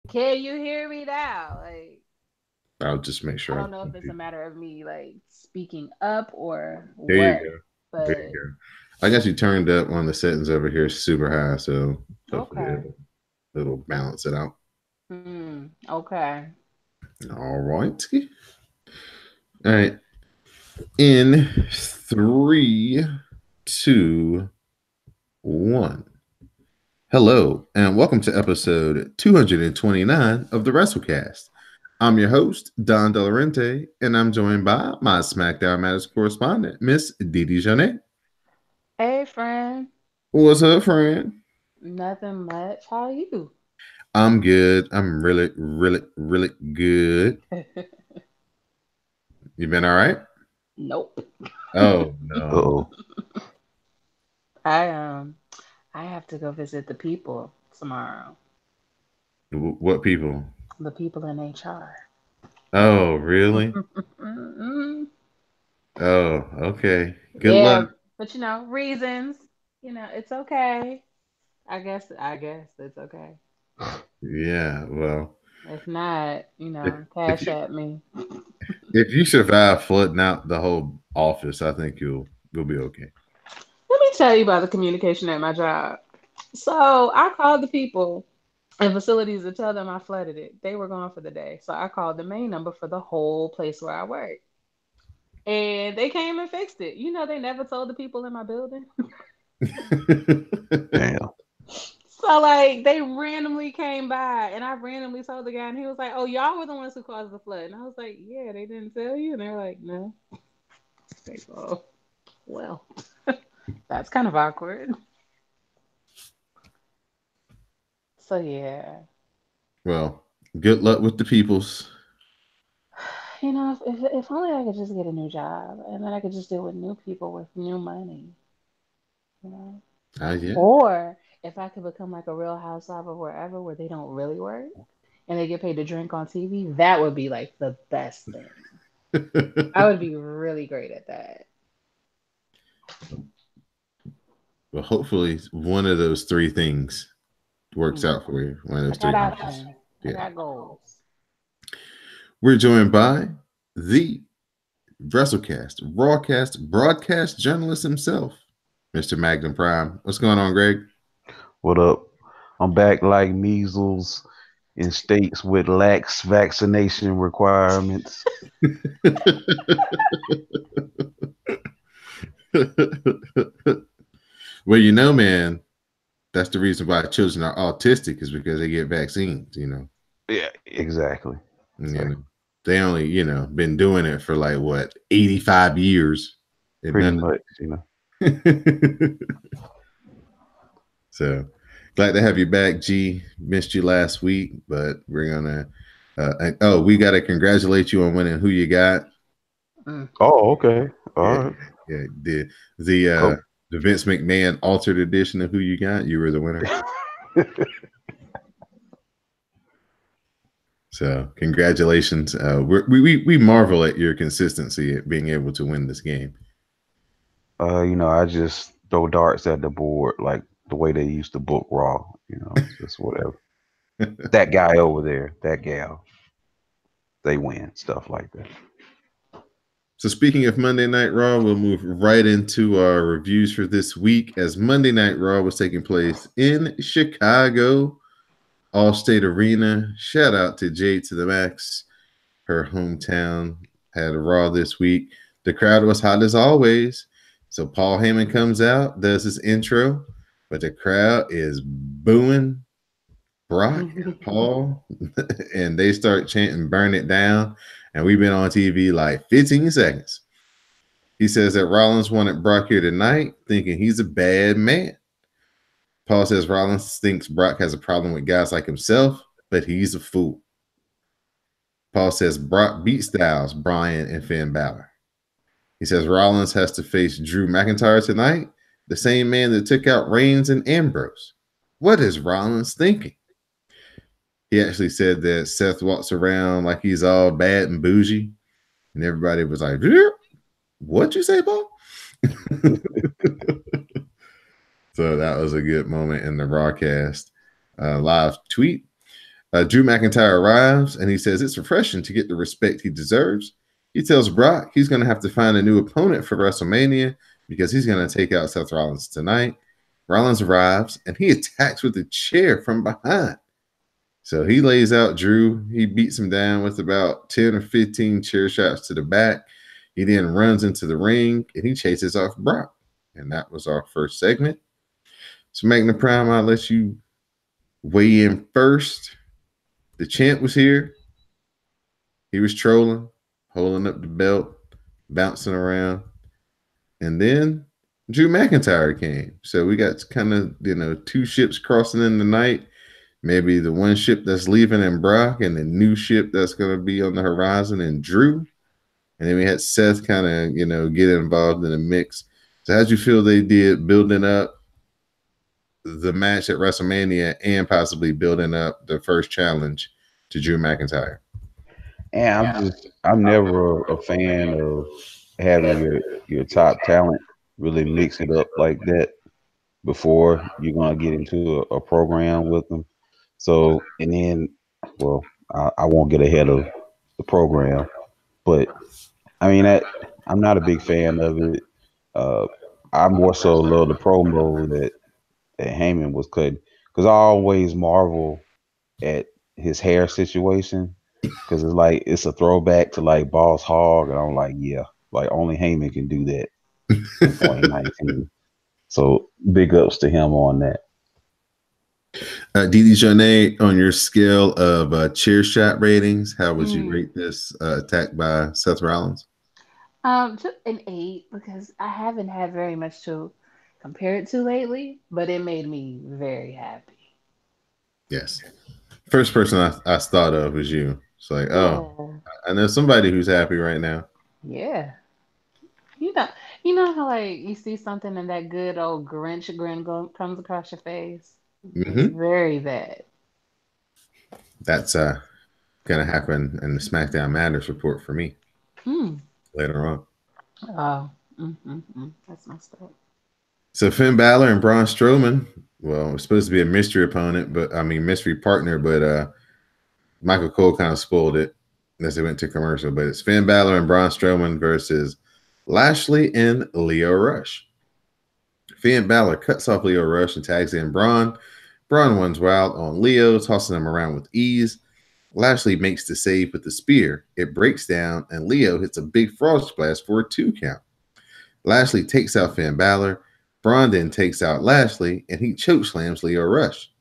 Can you hear me now? Like, I'll just make I sure. don't know if it's a matter of me like speaking up or There you what, go. There you but go. I guess you turned up one of the settings over here super high, so hopefully okay. it'll balance it out. Okay. All right. All right. In three, two, one. Hello, and welcome to episode 229 of the WrassleCast. I'm your host, Don Delarente, and I'm joined by my SmackDown Matters correspondent, Miss Didi Janet. Hey, friend. What's up, friend? Nothing much. How are you? I'm good. I'm really, really, really good. You been all right? Nope. Oh, no. Uh-oh. I I have to go visit the people tomorrow. What people? The people in HR. Oh, really? Mm-mm. Oh, okay. Good luck. Yeah, but reasons. It's okay. I guess it's okay. Yeah, well, If not, if, if cash you at me. if you survive flooding out the whole office, I think you'll be okay. Let me tell you about the communication at my job. So I called the people in facilities to tell them I flooded it. They were gone for the day. So I called the main number for the whole place where I work. And they came and fixed it. They never told the people in my building. Damn. So like they randomly came by and I randomly told the guy and he was like, "Oh, y'all were the ones who caused the flood." And I was like, "Yeah, they didn't tell you." And they were like, "No." Like, oh, well, that's kind of awkward. So yeah. Well, good luck with the peoples. If only I could just get a new job and then I could just deal with new people with new money, you know? Yeah. Or if I could become like a real housewife of wherever where they don't really work and they get paid to drink on TV, that would be like the best thing. I would be really great at that. Well, hopefully one of those three things works Hmm. out for you. One of I those got three options. options. I Yeah. got goals. We're joined by the WrassleCast, Rawcast, broadcast journalist himself, Mr. Magnum Prime. What's going on, Greg? What up? I'm back like measles in states with lax vaccination requirements. Well, man, that's the reason why children are autistic is because they get vaccines. Yeah, exactly. You Exactly. know, they only been doing it for like what 85 years, and Pretty none. much. So glad to have you back, G. Missed you last week, but we're gonna. We got to congratulate you on winning Who You Got. Mm. Oh, okay. All Yeah, right. yeah. The Cool. the Vince McMahon altered edition of Who You Got. You were the winner. So congratulations. We marvel at your consistency at being able to win this game. I just throw darts at the board like the way they used to book Raw. Just whatever. That guy over there, that gal, they win stuff like that. So speaking of Monday Night Raw, we'll move right into our reviews for this week as Monday Night Raw was taking place in Chicago, Allstate Arena. Shout out to Jade to the Max. Her hometown had a Raw this week. The crowd was hot as always. So Paul Heyman comes out, does his intro, but the crowd is booing Brock and Paul, and they start chanting "Burn It Down." And we've been on TV like 15 seconds. He says that Rollins wanted Brock here tonight, thinking he's a bad man. Paul says Rollins thinks Brock has a problem with guys like himself, but he's a fool. Paul says Brock beat Styles, Bryan, and Finn Balor. He says Rollins has to face Drew McIntyre tonight, the same man that took out Reigns and Ambrose. What is Rollins thinking? He actually said that Seth walks around like he's all bad and bougie, and everybody was like, "What'd you say, Paul?" So that was a good moment in the broadcast live tweet. Drew McIntyre arrives and he says it's refreshing to get the respect he deserves. He tells Brock he's going to have to find a new opponent for WrestleMania because he's going to take out Seth Rollins tonight. Rollins arrives and he attacks with a chair from behind. So he lays out Drew. He beats him down with about 10 or 15 chair shots to the back. He then runs into the ring and he chases off Brock. And that was our first segment. So Magna Prime, I'll let you weigh in first. The champ was here. He was trolling, holding up the belt, bouncing around. And then Drew McIntyre came. So we got kind of, two ships crossing in the night. Maybe the one ship that's leaving in Brock and the new ship that's going to be on the horizon in Drew. And then we had Seth kind of, get involved in the mix. So how'd you feel they did building up the match at WrestleMania and possibly building up the first challenge to Drew McIntyre? And I'm never a fan of having your top talent really mix it up like that before you're gonna get into a program with them. So and then, well, I won't get ahead of the program, but I mean that I'm not a big fan of it. Uh, I more so love the promo that Heyman was cutting because I always marvel at his hair situation because it's like it's a throwback to like Boss Hog, and I'm like, yeah, like only Heyman can do that in 2019. So big ups to him on that. Didi Jonay, on your scale of chair shot ratings, how would you rate this attack by Seth Rollins? Just an 8 because I haven't had very much to compare it to lately, but it made me very happy. Yes. First person I thought of was you. It's like, oh, Yeah. I know somebody who's happy right now. Yeah. You know, you know how like you see something and that good old Grinch grin comes across your face. It's Mm-hmm. very bad. That's gonna happen in the SmackDown Matters report for me Hmm. later on. Oh. That's messed up. So Finn Balor and Braun Strowman. Well, it's supposed to be a mystery opponent, mystery partner, but Michael Cole kind of spoiled it as they went to commercial. But it's Finn Balor and Braun Strowman versus Lashley and Leo Rush. Finn Balor cuts off Leo Rush and tags in Braun. Braun runs wild on Leo, tossing him around with ease. Lashley makes the save with the spear. It breaks down, and Leo hits a big frog splash for a 2 count. Lashley takes out Finn Balor. Braun then takes out Lashley, and he chokeslams Leo Rush.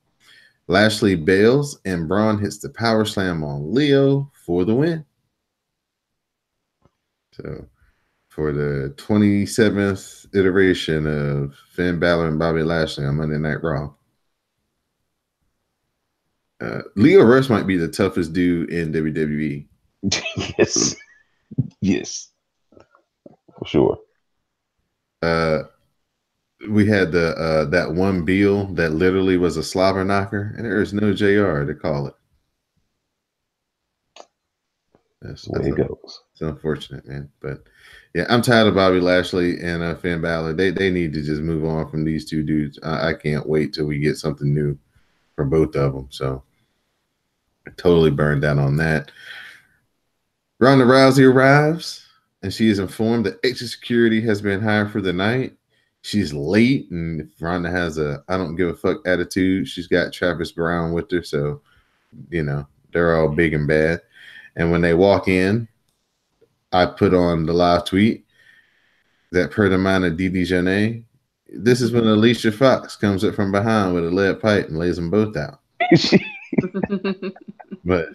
Lashley bails, and Braun hits the power slam on Leo for the win. So, for the 27th iteration of Finn Balor and Bobby Lashley on Monday Night Raw, Leo Rush might be the toughest dude in WWE. Yes, yes, for sure. We had that one Beal that literally was a slobber knocker, and there is no JR to call it. That's Way it goes. It's unfortunate, man. But yeah, I'm tired of Bobby Lashley and Finn Balor. They need to just move on from these two dudes. I can't wait till we get something new for both of them. So totally burned down on that. Ronda Rousey arrives, and she is informed that extra security has been hired for the night. She's late, and if Ronda has a I don't give a fuck attitude, she's got Travis Brown with her, so they're all big and bad. And when they walk in, I put on the live tweet that per the mind of Didi Jonay, this is when Alicia Fox comes up from behind with a lead pipe and lays them both out. But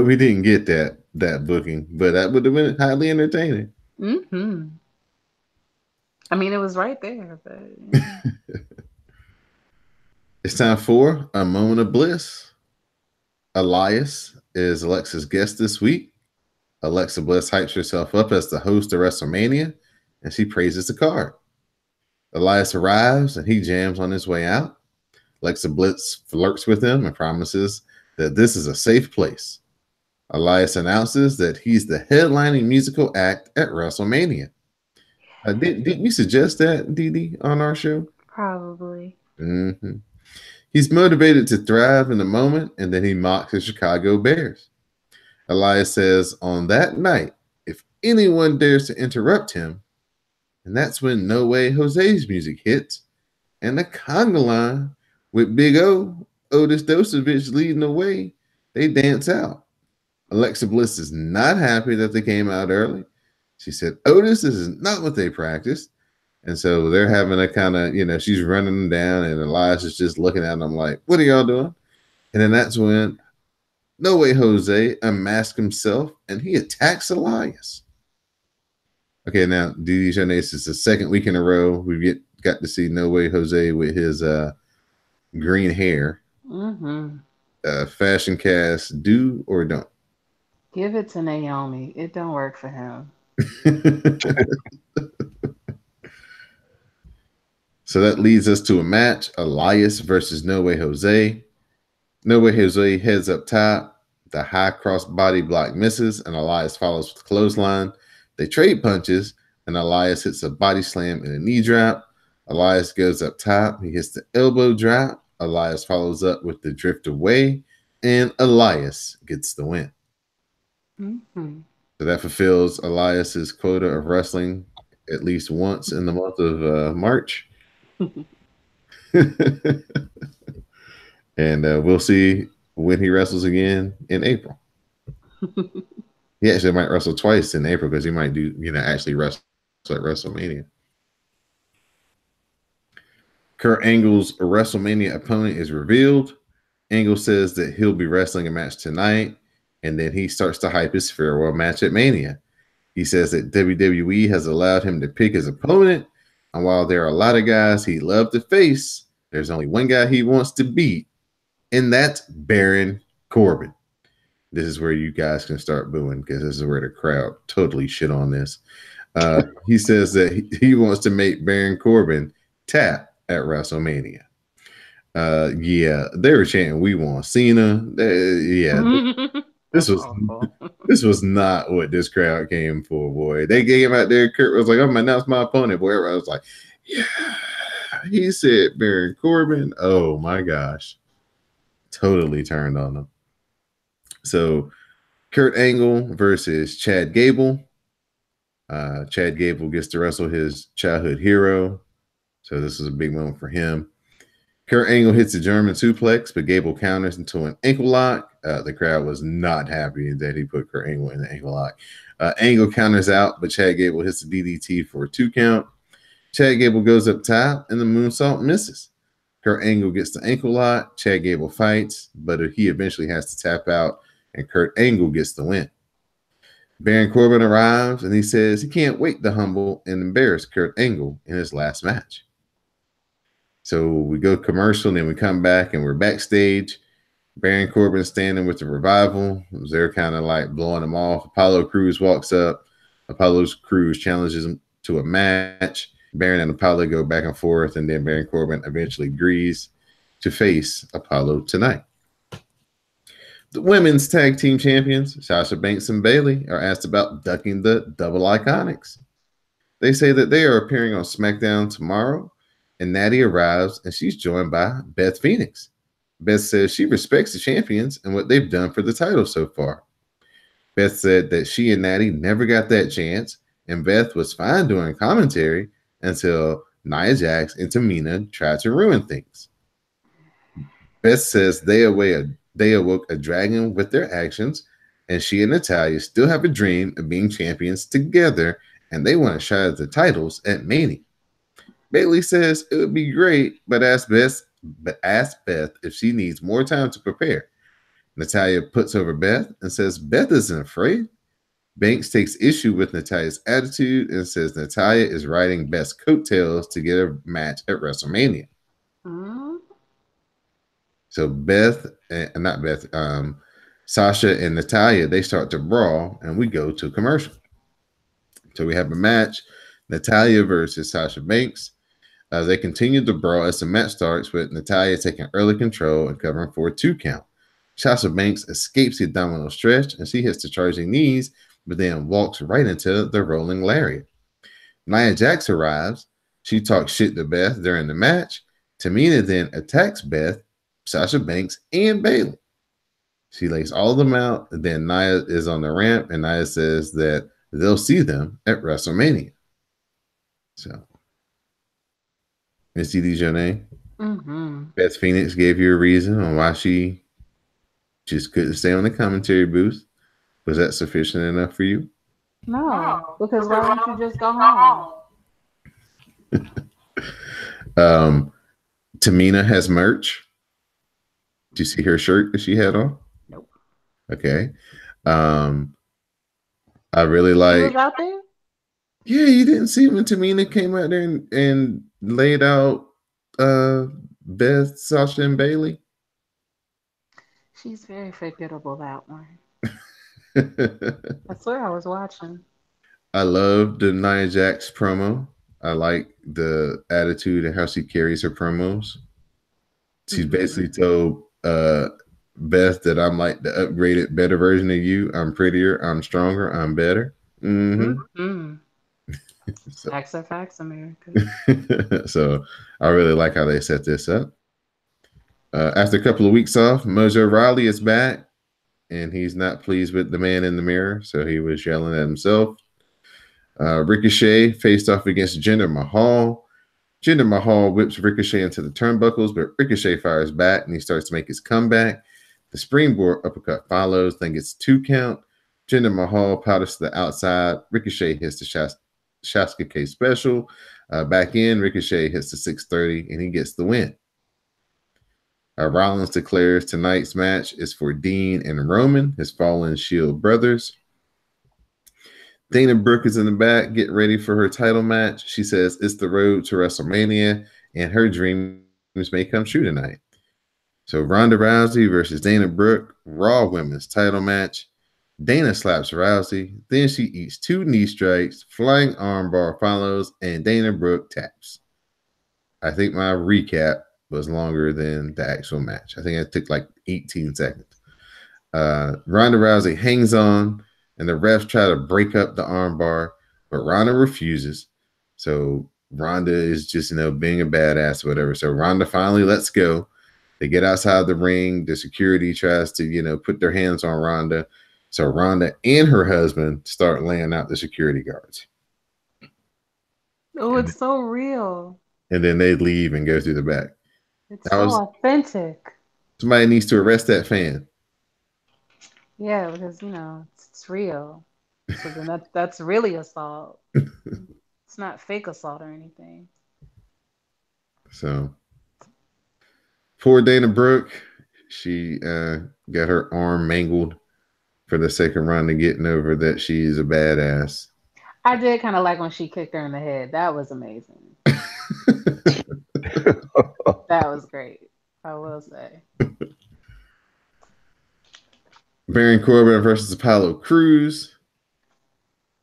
we didn't get that booking, but that would have been highly entertaining. Mm-hmm. I mean, it was right there, but It's time for a moment of bliss. Elias is Alexa's guest this week. Alexa Bliss hypes herself up as the host of WrestleMania, and she praises the card. Elias arrives, and he jams on his way out. Alexa Bliss flirts with him and promises that this is a safe place. Elias announces that he's the headlining musical act at WrestleMania. Didn't you suggest that, Didi, on our show? probably. Mm-hmm. He's motivated to thrive in the moment, and then he mocks the Chicago Bears. Elias says, on that night, if anyone dares to interrupt him, and that's when No Way Jose's music hits, and the conga line with Big O, Otis Dosovich leading the way, they dance out. Alexa Bliss is not happy that they came out early. She said, Otis, this is not what they practiced. And so they're having a kind of, she's running them down, and Elias is just looking at them like, what are y'all doing? And then that's when No Way Jose unmasked himself, and he attacks Elias. Okay, now, DD Show Nation, it's the second week in a row we got to see No Way Jose with his green hair. Fashion cast, do or don't? Give it to Naomi. It don't work for him. So that leads us to a match: Elias versus No Way Jose. No Way Jose heads up top. The high cross body block misses, and Elias follows with the clothesline. They trade punches, and Elias hits a body slam and a knee drop. Elias goes up top. He hits the elbow drop. Elias follows up with the drift away, and Elias gets the win. So that fulfills Elias's quota of wrestling at least once in the month of March. And we'll see when he wrestles again in April. He actually might wrestle twice in April because he might do, actually wrestle at WrestleMania. Kurt Angle's WrestleMania opponent is revealed. Angle says that he'll be wrestling a match tonight, and then he starts to hype his farewell match at Mania. He says that WWE has allowed him to pick his opponent, and while there are a lot of guys he'd love to face, there's only one guy he wants to beat, and that's Baron Corbin. This is where you guys can start booing because this is where the crowd totally shit on this. He says that he wants to make Baron Corbin tap at WrestleMania. Yeah, they were chanting, "We want Cena." This was not what this crowd came for, boy. They came out there. Kurt was like, "I'm gonna announce my opponent." Boy, everybody was like, "Yeah." He said Baron Corbin. Oh my gosh, totally turned on him. So, Kurt Angle versus Chad Gable. Chad Gable gets to wrestle his childhood hero. So this is a big moment for him. Kurt Angle hits a German suplex, but Gable counters into an ankle lock. The crowd was not happy that he put Kurt Angle in the ankle lock. Angle counters out, but Chad Gable hits the DDT for a 2 count. Chad Gable goes up top, and the moonsault misses. Kurt Angle gets the ankle lock. Chad Gable fights, but he eventually has to tap out, and Kurt Angle gets the win. Baron Corbin arrives, and he says he can't wait to humble and embarrass Kurt Angle in his last match. So we go commercial, and then we come back, and we're backstage. Baron Corbin standing with the Revival. They're kind of like blowing him off. Apollo Crews walks up. Apollo Crews challenges him to a match. Baron and Apollo go back and forth, and then Baron Corbin eventually agrees to face Apollo tonight. The women's tag team champions, Sasha Banks and Bayley, are asked about ducking the Double Iconics. They say that they are appearing on SmackDown tomorrow, and Natty arrives, and she's joined by Beth Phoenix. Beth says she respects the champions and what they've done for the title so far. Beth said that she and Natty never got that chance, and Beth was fine doing commentary until Nia Jax and Tamina tried to ruin things. Beth says they awoke a dragon with their actions, and she and Natalya still have a dream of being champions together, and they want to shot at the titles at Mania. Bayley says it would be great, but ask Beth if she needs more time to prepare. Natalya puts over Beth and says Beth isn't afraid. Banks takes issue with Natalya's attitude and says Natalya is riding Beth's coattails to get a match at WrestleMania. So Sasha and Natalya, they start to brawl, and we go to commercial. So we have a match, Natalya versus Sasha Banks. They continue to brawl as the match starts, with Natalya taking early control and covering for a 2 count. Sasha Banks escapes the abdominal stretch, and she hits the charging knees, but then walks right into the rolling lariat. Nia Jax arrives. She talks shit to Beth during the match. Tamina then attacks Beth, Sasha Banks, and Bayley. She lays all of them out. And then Nia is on the ramp, and Nia says that they'll see them at WrestleMania. So, Missy, these your name? Mm-hmm. Beth Phoenix gave you a reason on why she just couldn't stay on the commentary booth. Was that sufficient enough for you? No, because why wouldn't you just go home? Tamina has merch. Did you see her shirt that she had on? Nope. Okay. I really She was like. out there? Yeah, you didn't see when Tamina came out there and laid out Beth, Sasha, and Bayley. She's very forgettable, that one. I I swear I was watching. love the Nia Jax promo. I like the attitude and how she carries her promos. She's Mm-hmm. basically told Beth that I'm like the upgraded, better version of you. I'm prettier, I'm stronger, I'm better. Mm-hmm. Mm-hmm. So, Facts are facts, America. so I really like how they set this up. After a couple of weeks off, Mojo Rawley is back, and he's not pleased with the man in the mirror, so he was yelling at himself. Ricochet faced off against Jinder Mahal. Jinder Mahal whips Ricochet into the turnbuckles, but Ricochet fires back, and he starts to make his comeback. The springboard uppercut follows, then gets 2 count. Jinder Mahal powders to the outside. Ricochet hits the Shasuke K special. Back in, Ricochet hits the 630, and he gets the win. Rollins declares tonight's match is for Dean and Roman, his fallen Shield brothers. Dana Brooke is in the back, getting ready for her title match. She says it's the road to WrestleMania, and her dreams may come true tonight. So Ronda Rousey versus Dana Brooke, Raw Women's title match. Dana slaps Rousey, then she eats 2 knee strikes, flying armbar follows, and Dana Brooke taps. I think my recap was longer than the actual match. I think it took like 18 seconds. Ronda Rousey hangs on, and the refs try to break up the armbar, but Ronda refuses. So Ronda is just, being a badass or whatever. So Ronda finally lets go. They get outside the ring. The security tries to, put their hands on Ronda. So Ronda and her husband start laying out the security guards. Oh, it's so real. And then they leave and go through the back. It's so authentic. Somebody needs to arrest that fan. Yeah, because it's real. So then that's really assault. It's not fake assault or anything. So poor Dana Brooke, she got her arm mangled for the sake of Ronda getting over that she's a badass. I did kind of like when she kicked her in the head. That was amazing. That was great, I will say. Baron Corbin versus Apollo Crews.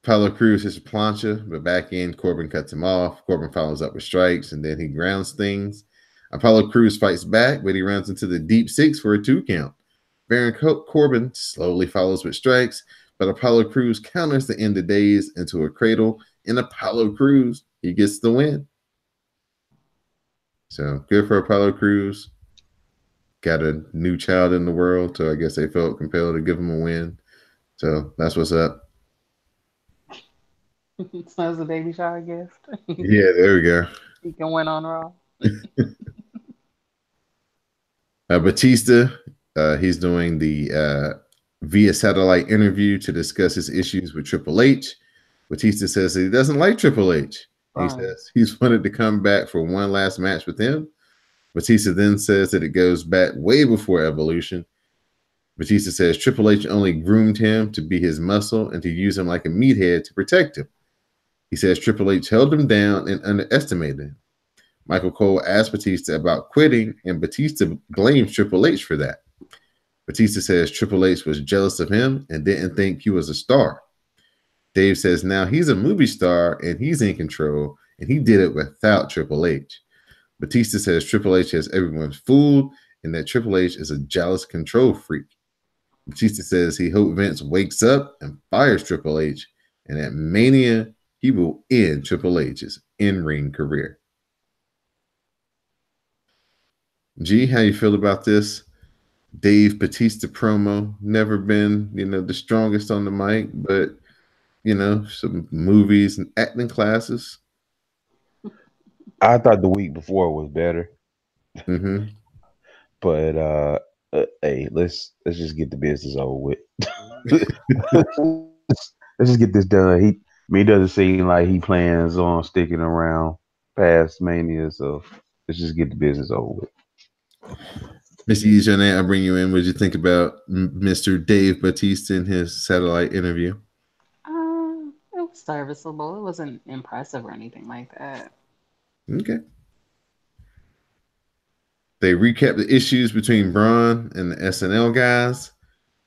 Apollo Crews hits a plancha, but back in, Corbin cuts him off. Corbin follows up with strikes, and then he grounds things. Apollo Crews fights back, but he runs into the deep 6 for a 2 count. Baron Corbin slowly follows with strikes, but Apollo Crews counters the end of days into a cradle, and Apollo Crews, he gets the win. So good for Apollo Crews. Got a new child in the world, so I guess they felt compelled to give him a win. So that's what's up. So it's a baby shower gift. Yeah, there we go. He can win on Raw. Batista, he's doing the via satellite interview to discuss his issues with Triple H. Batista says that he doesn't like Triple H. He says he's wanted to come back for one last match with him. Batista then says that it goes back way before Evolution. Batista says Triple H only groomed him to be his muscle and to use him like a meathead to protect him. He says Triple H held him down and underestimated him. Michael Cole asked Batista about quitting, and Batista blames Triple H for that. Batista says Triple H was jealous of him and didn't think he was a star. Dave says now he's a movie star and he's in control, and he did it without Triple H. Batista says Triple H has everyone fooled and that Triple H is a jealous control freak. Batista says he hopes Vince wakes up and fires Triple H, and at Mania, he will end Triple H's in-ring career. G, how you feel about this Dave Batista promo? Never been, the strongest on the mic, but some movies and acting classes. I thought the week before was better, Mm-hmm. but hey, let's just get the business over with. Let's just get this done. He doesn't seem like he plans on sticking around past Mania, so let's just get the business over with. Mr. Ejonet, I'll bring you in. What did you think about Mr. Dave Batista in his satellite interview? It was serviceable. It wasn't impressive or anything like that. Okay. They recap the issues between Braun and the SNL guys.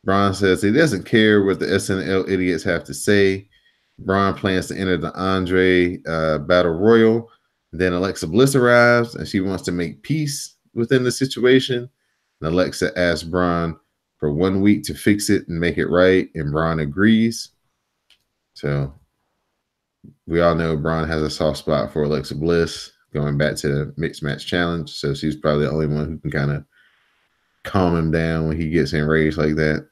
Braun says he doesn't care what the SNL idiots have to say. Braun plans to enter the Andre Battle Royal. Then Alexa Bliss arrives and she wants to make peace within the situation. And Alexa asks Braun for 1 week to fix it and make it right. And Braun agrees. So we all know Braun has a soft spot for Alexa Bliss going back to the mixed match challenge. So she's probably the only one who can kind of calm him down when he gets enraged like that.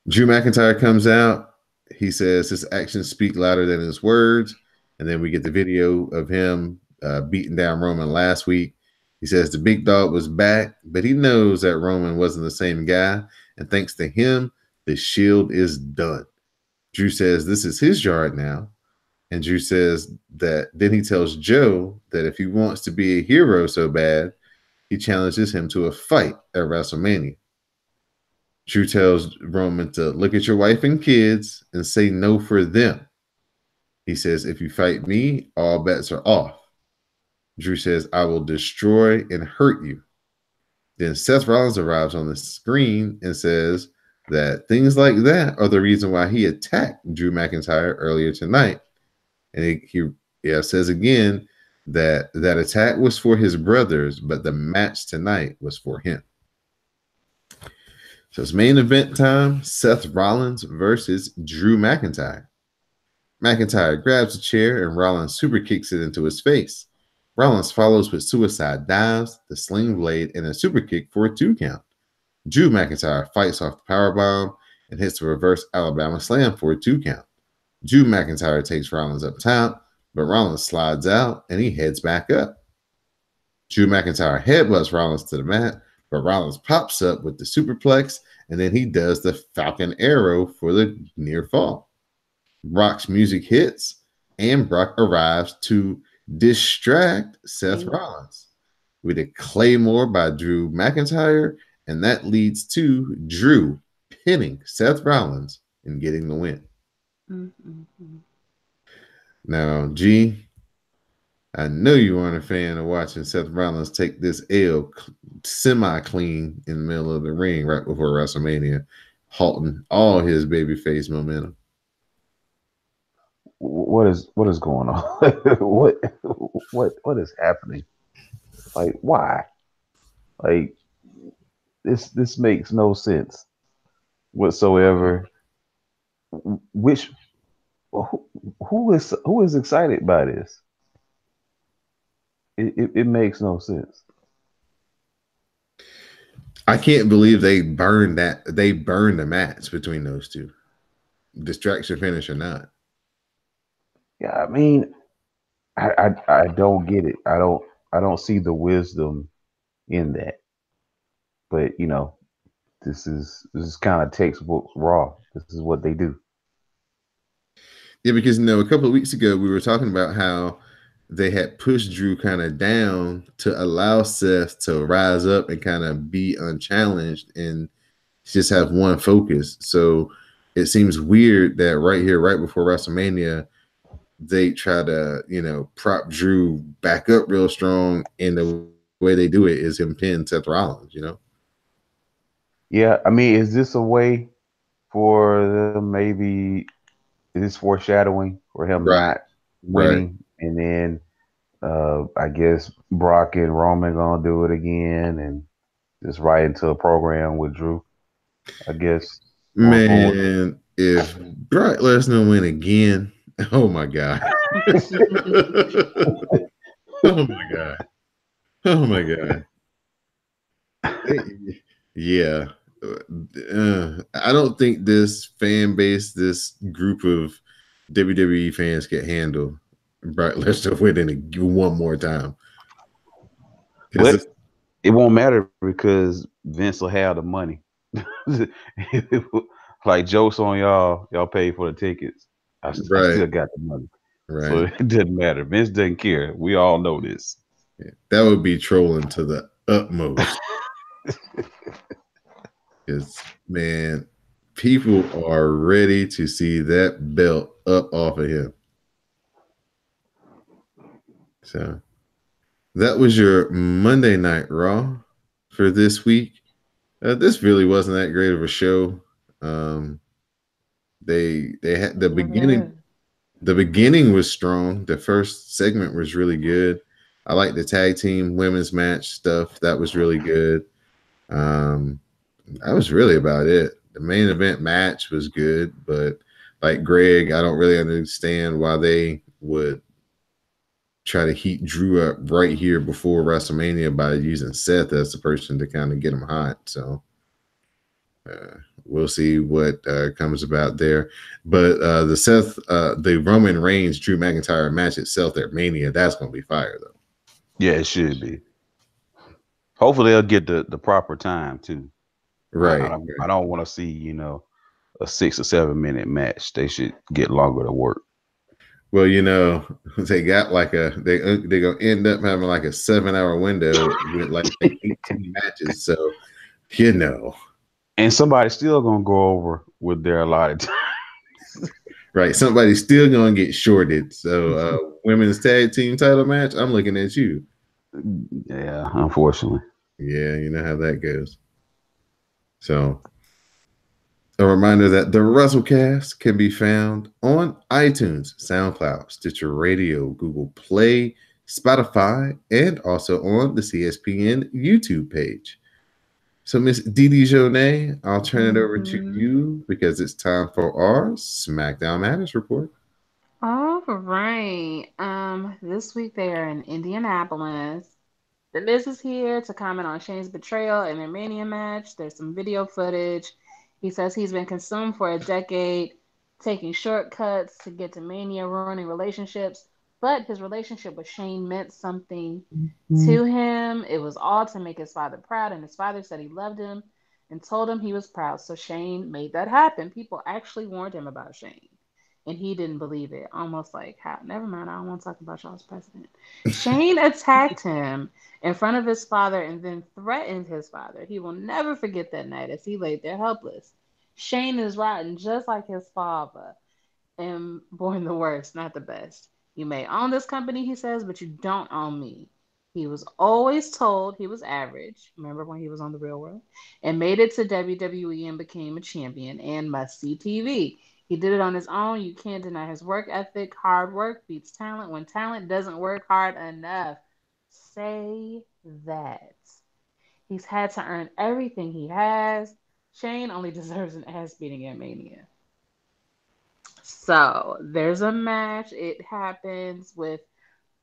Drew McIntyre comes out. He says his actions speak louder than his words. And then we get the video of him beating down Roman last week. He says the big dog was back, but he knows that Roman wasn't the same guy. And thanks to him, the Shield is done. Drew says this is his yard now. And Drew says that then he tells Joe that if he wants to be a hero so bad, he challenges him to a fight at WrestleMania. Drew tells Roman to look at your wife and kids and say no for them. He says, if you fight me, all bets are off. Drew says, I will destroy and hurt you. Then Seth Rollins arrives on the screen and says that things like that are the reason why he attacked Drew McIntyre earlier tonight. And he says again that attack was for his brothers, but the match tonight was for him. So it's main event time, Seth Rollins versus Drew McIntyre. McIntyre grabs a chair and Rollins super kicks it into his face. Rollins follows with suicide dives, the sling blade, and a super kick for a 2 count. Drew McIntyre fights off the powerbomb and hits the reverse Alabama slam for a 2 count. Drew McIntyre takes Rollins up top, but Rollins slides out and he heads back up. Drew McIntyre headbutts Rollins to the mat, but Rollins pops up with the superplex, and then he does the Falcon Arrow for the near fall. Brock's music hits, and Brock arrives to distract Seth Rollins with a Claymore by Drew McIntyre, and that leads to Drew pinning Seth Rollins and getting the win. Mm-hmm. Now, G, I know you aren't a fan of watching Seth Rollins take this L semi-clean in the middle of the ring right before WrestleMania, halting all his babyface momentum. What is going on? what is happening? Like, why? Like, this makes no sense whatsoever. Which who is excited by this? It makes no sense. I can't believe they burned the match between those two. Distraction finish or not. Yeah, I mean, I don't get it. I don't see the wisdom in that. But this is kind of textbook Raw. This is what they do. Yeah, because a couple of weeks ago we were talking about how they had pushed Drew kind of down to allow Seth to rise up and kind of be unchallenged and just have one focus. So it seems weird that right here, right before WrestleMania, they try to, prop Drew back up real strong. And the way they do it is him pin Seth Rollins, Yeah, I mean, is this a way for them maybe is this foreshadowing for him not winning? Right. And then I guess Brock and Roman gonna do it again and just right into a program with Drew. I guess. Man, if Brock Lesnar win again, oh my God. Oh my God. Oh my God. Yeah. I don't think this fan base, this group of WWE fans can handle Brock Lesnar winning one more time. But Because it won't matter because Vince will have the money. Like jokes on y'all, y'all paid for the tickets. I right, still got the money, so right. it doesn't matter. Vince doesn't care. We all know this. Yeah, that would be trolling to the utmost. Because man, people are ready to see that belt up off of him. So that was your Monday Night Raw for this week. This really wasn't that great of a show. Um, they had the beginning. Never The beginning was strong. The first segment was really good. I like the tag team women's match stuff. That was really good. Um, that was really about it. The main event match was good, but like Greg, I don't really understand why they would try to heat Drew up right here before WrestleMania by using Seth as the person to kind of get him hot. So we'll see what comes about there. But the Roman Reigns Drew McIntyre match itself at Mania, that's going to be fire though. Yeah, it should be. Hopefully, they'll get the proper time too. I Right. don't I don't want to see a 6 or 7 minute match. They should get longer to work. Well, they got like they're gonna end up having like a 7 hour window with like 18 matches. So you know, And somebody's still gonna go over with their allotted time. right? Somebody's still gonna get shorted. So women's tag team title match, I'm looking at you. Yeah, unfortunately. Yeah, you know how that goes. So a reminder that the WrassleCast can be found on iTunes, SoundCloud, Stitcher Radio, Google Play, Spotify, and also on the CSPN YouTube page. So, Miss Didi Jonay, I'll turn it over to Mhm. you because it's time for our SmackDown Matters report. All right. This week they are in Indianapolis. The Miz is here to comment on Shane's betrayal in their Mania match. There's some video footage. He says he's been consumed for a decade, taking shortcuts to get to Mania, ruining relationships. But his relationship with Shane meant something to him. It was all to make his father proud, and his father said he loved him and told him he was proud. So Shane made that happen. People actually warned him about Shane, and he didn't believe it. Almost like, how? Never mind. I don't want to talk about y'all's president. Shane attacked him in front of his father and then threatened his father. He will never forget that night as he laid there helpless. Shane is rotten just like his father and born the worst, not the best. You may own this company, he says, but you don't own me. He was always told he was average. Remember when he was on the Real World? And made it to WWE and became a champion and must see TV. He did it on his own. You can't deny his work ethic. Hard work beats talent when talent doesn't work hard enough. Say that. He's had to earn everything he has. Shane only deserves an ass beating at Mania. So there's a match. It happens with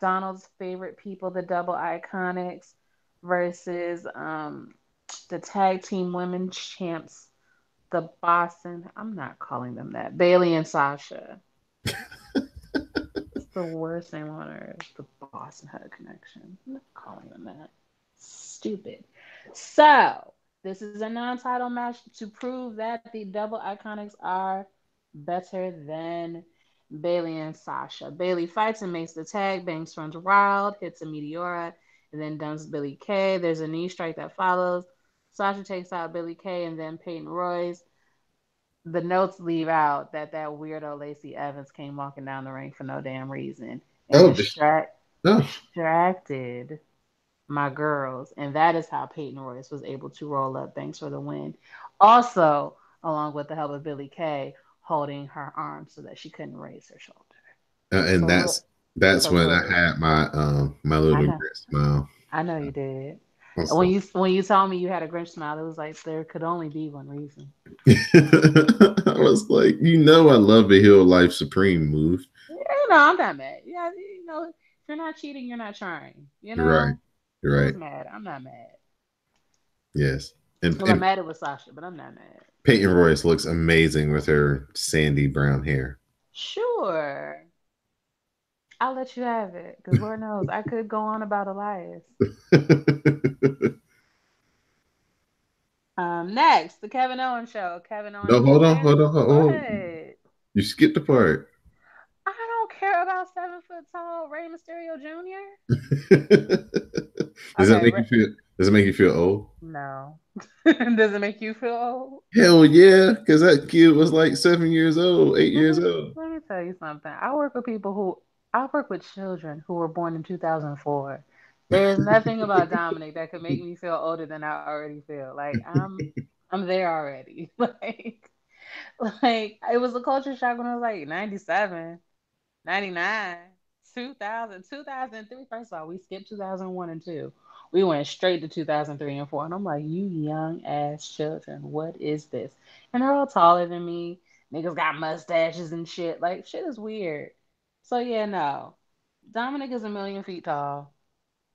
Donald's favorite people, the Double Iconics, versus the tag team women champs, the Boston. I'm not calling them that. Bailey and Sasha. It's the worst name on earth. The Boston Hug Connection. I'm not calling them that. Stupid. So this is a non-title match to prove that the Double Iconics are better than Bailey and Sasha. Bailey fights and makes the tag. Banks runs wild, hits a Meteora, and then dumps Billy Kay. There's a knee strike that follows. Sasha takes out Billy Kay and then Peyton Royce. The notes leave out that weirdo Lacey Evans came walking down the ring for no damn reason and Oh, oh, distracted my girls, and that is how Peyton Royce was able to roll up Banks for the win. Also, along with the help of Billy Kay holding her arm so that she couldn't raise her shoulder. and So look, that's so when I look, had my I little know, grit smile. I know you did. Also. When you told me you had a Grinch smile, it was like there could only be one reason. I was like, I love a Hill Life Supreme move. I'm not mad. Yeah, if you're not cheating, you're not trying. You're right. You're Who's right. mad? I'm not mad. Yes. And Well, I'm and mad it was Sasha, but I'm not mad. Peyton Royce looks amazing with her sandy brown hair. Sure. I'll let you have it, because Lord knows I could go on about Elias. Next, the Kevin Owens show. Kevin Owens No, and his hold on, fans. hold on, hold Go on. ahead. You skipped the part. I don't care about 7 foot tall Rey Mysterio Jr. Does that Okay, make you feel? Does it make you feel old? no. Does it make you feel old? Hell yeah, because that kid was like 7 years old, eight Let years me old. let me tell you something. I work with children who were born in 2004. There is nothing about Dominic that could make me feel older than I already feel. Like I'm there already. Like it was a culture shock when I was like 97. 99, 2000, 2003. First of all, we skipped 2001 and 2. We went straight to 2003 and 4. And I'm like, you young ass children, what is this? And they're all taller than me. Niggas got mustaches and shit. Like, shit is weird. So, yeah, no. Dominic is 1,000,000 feet tall.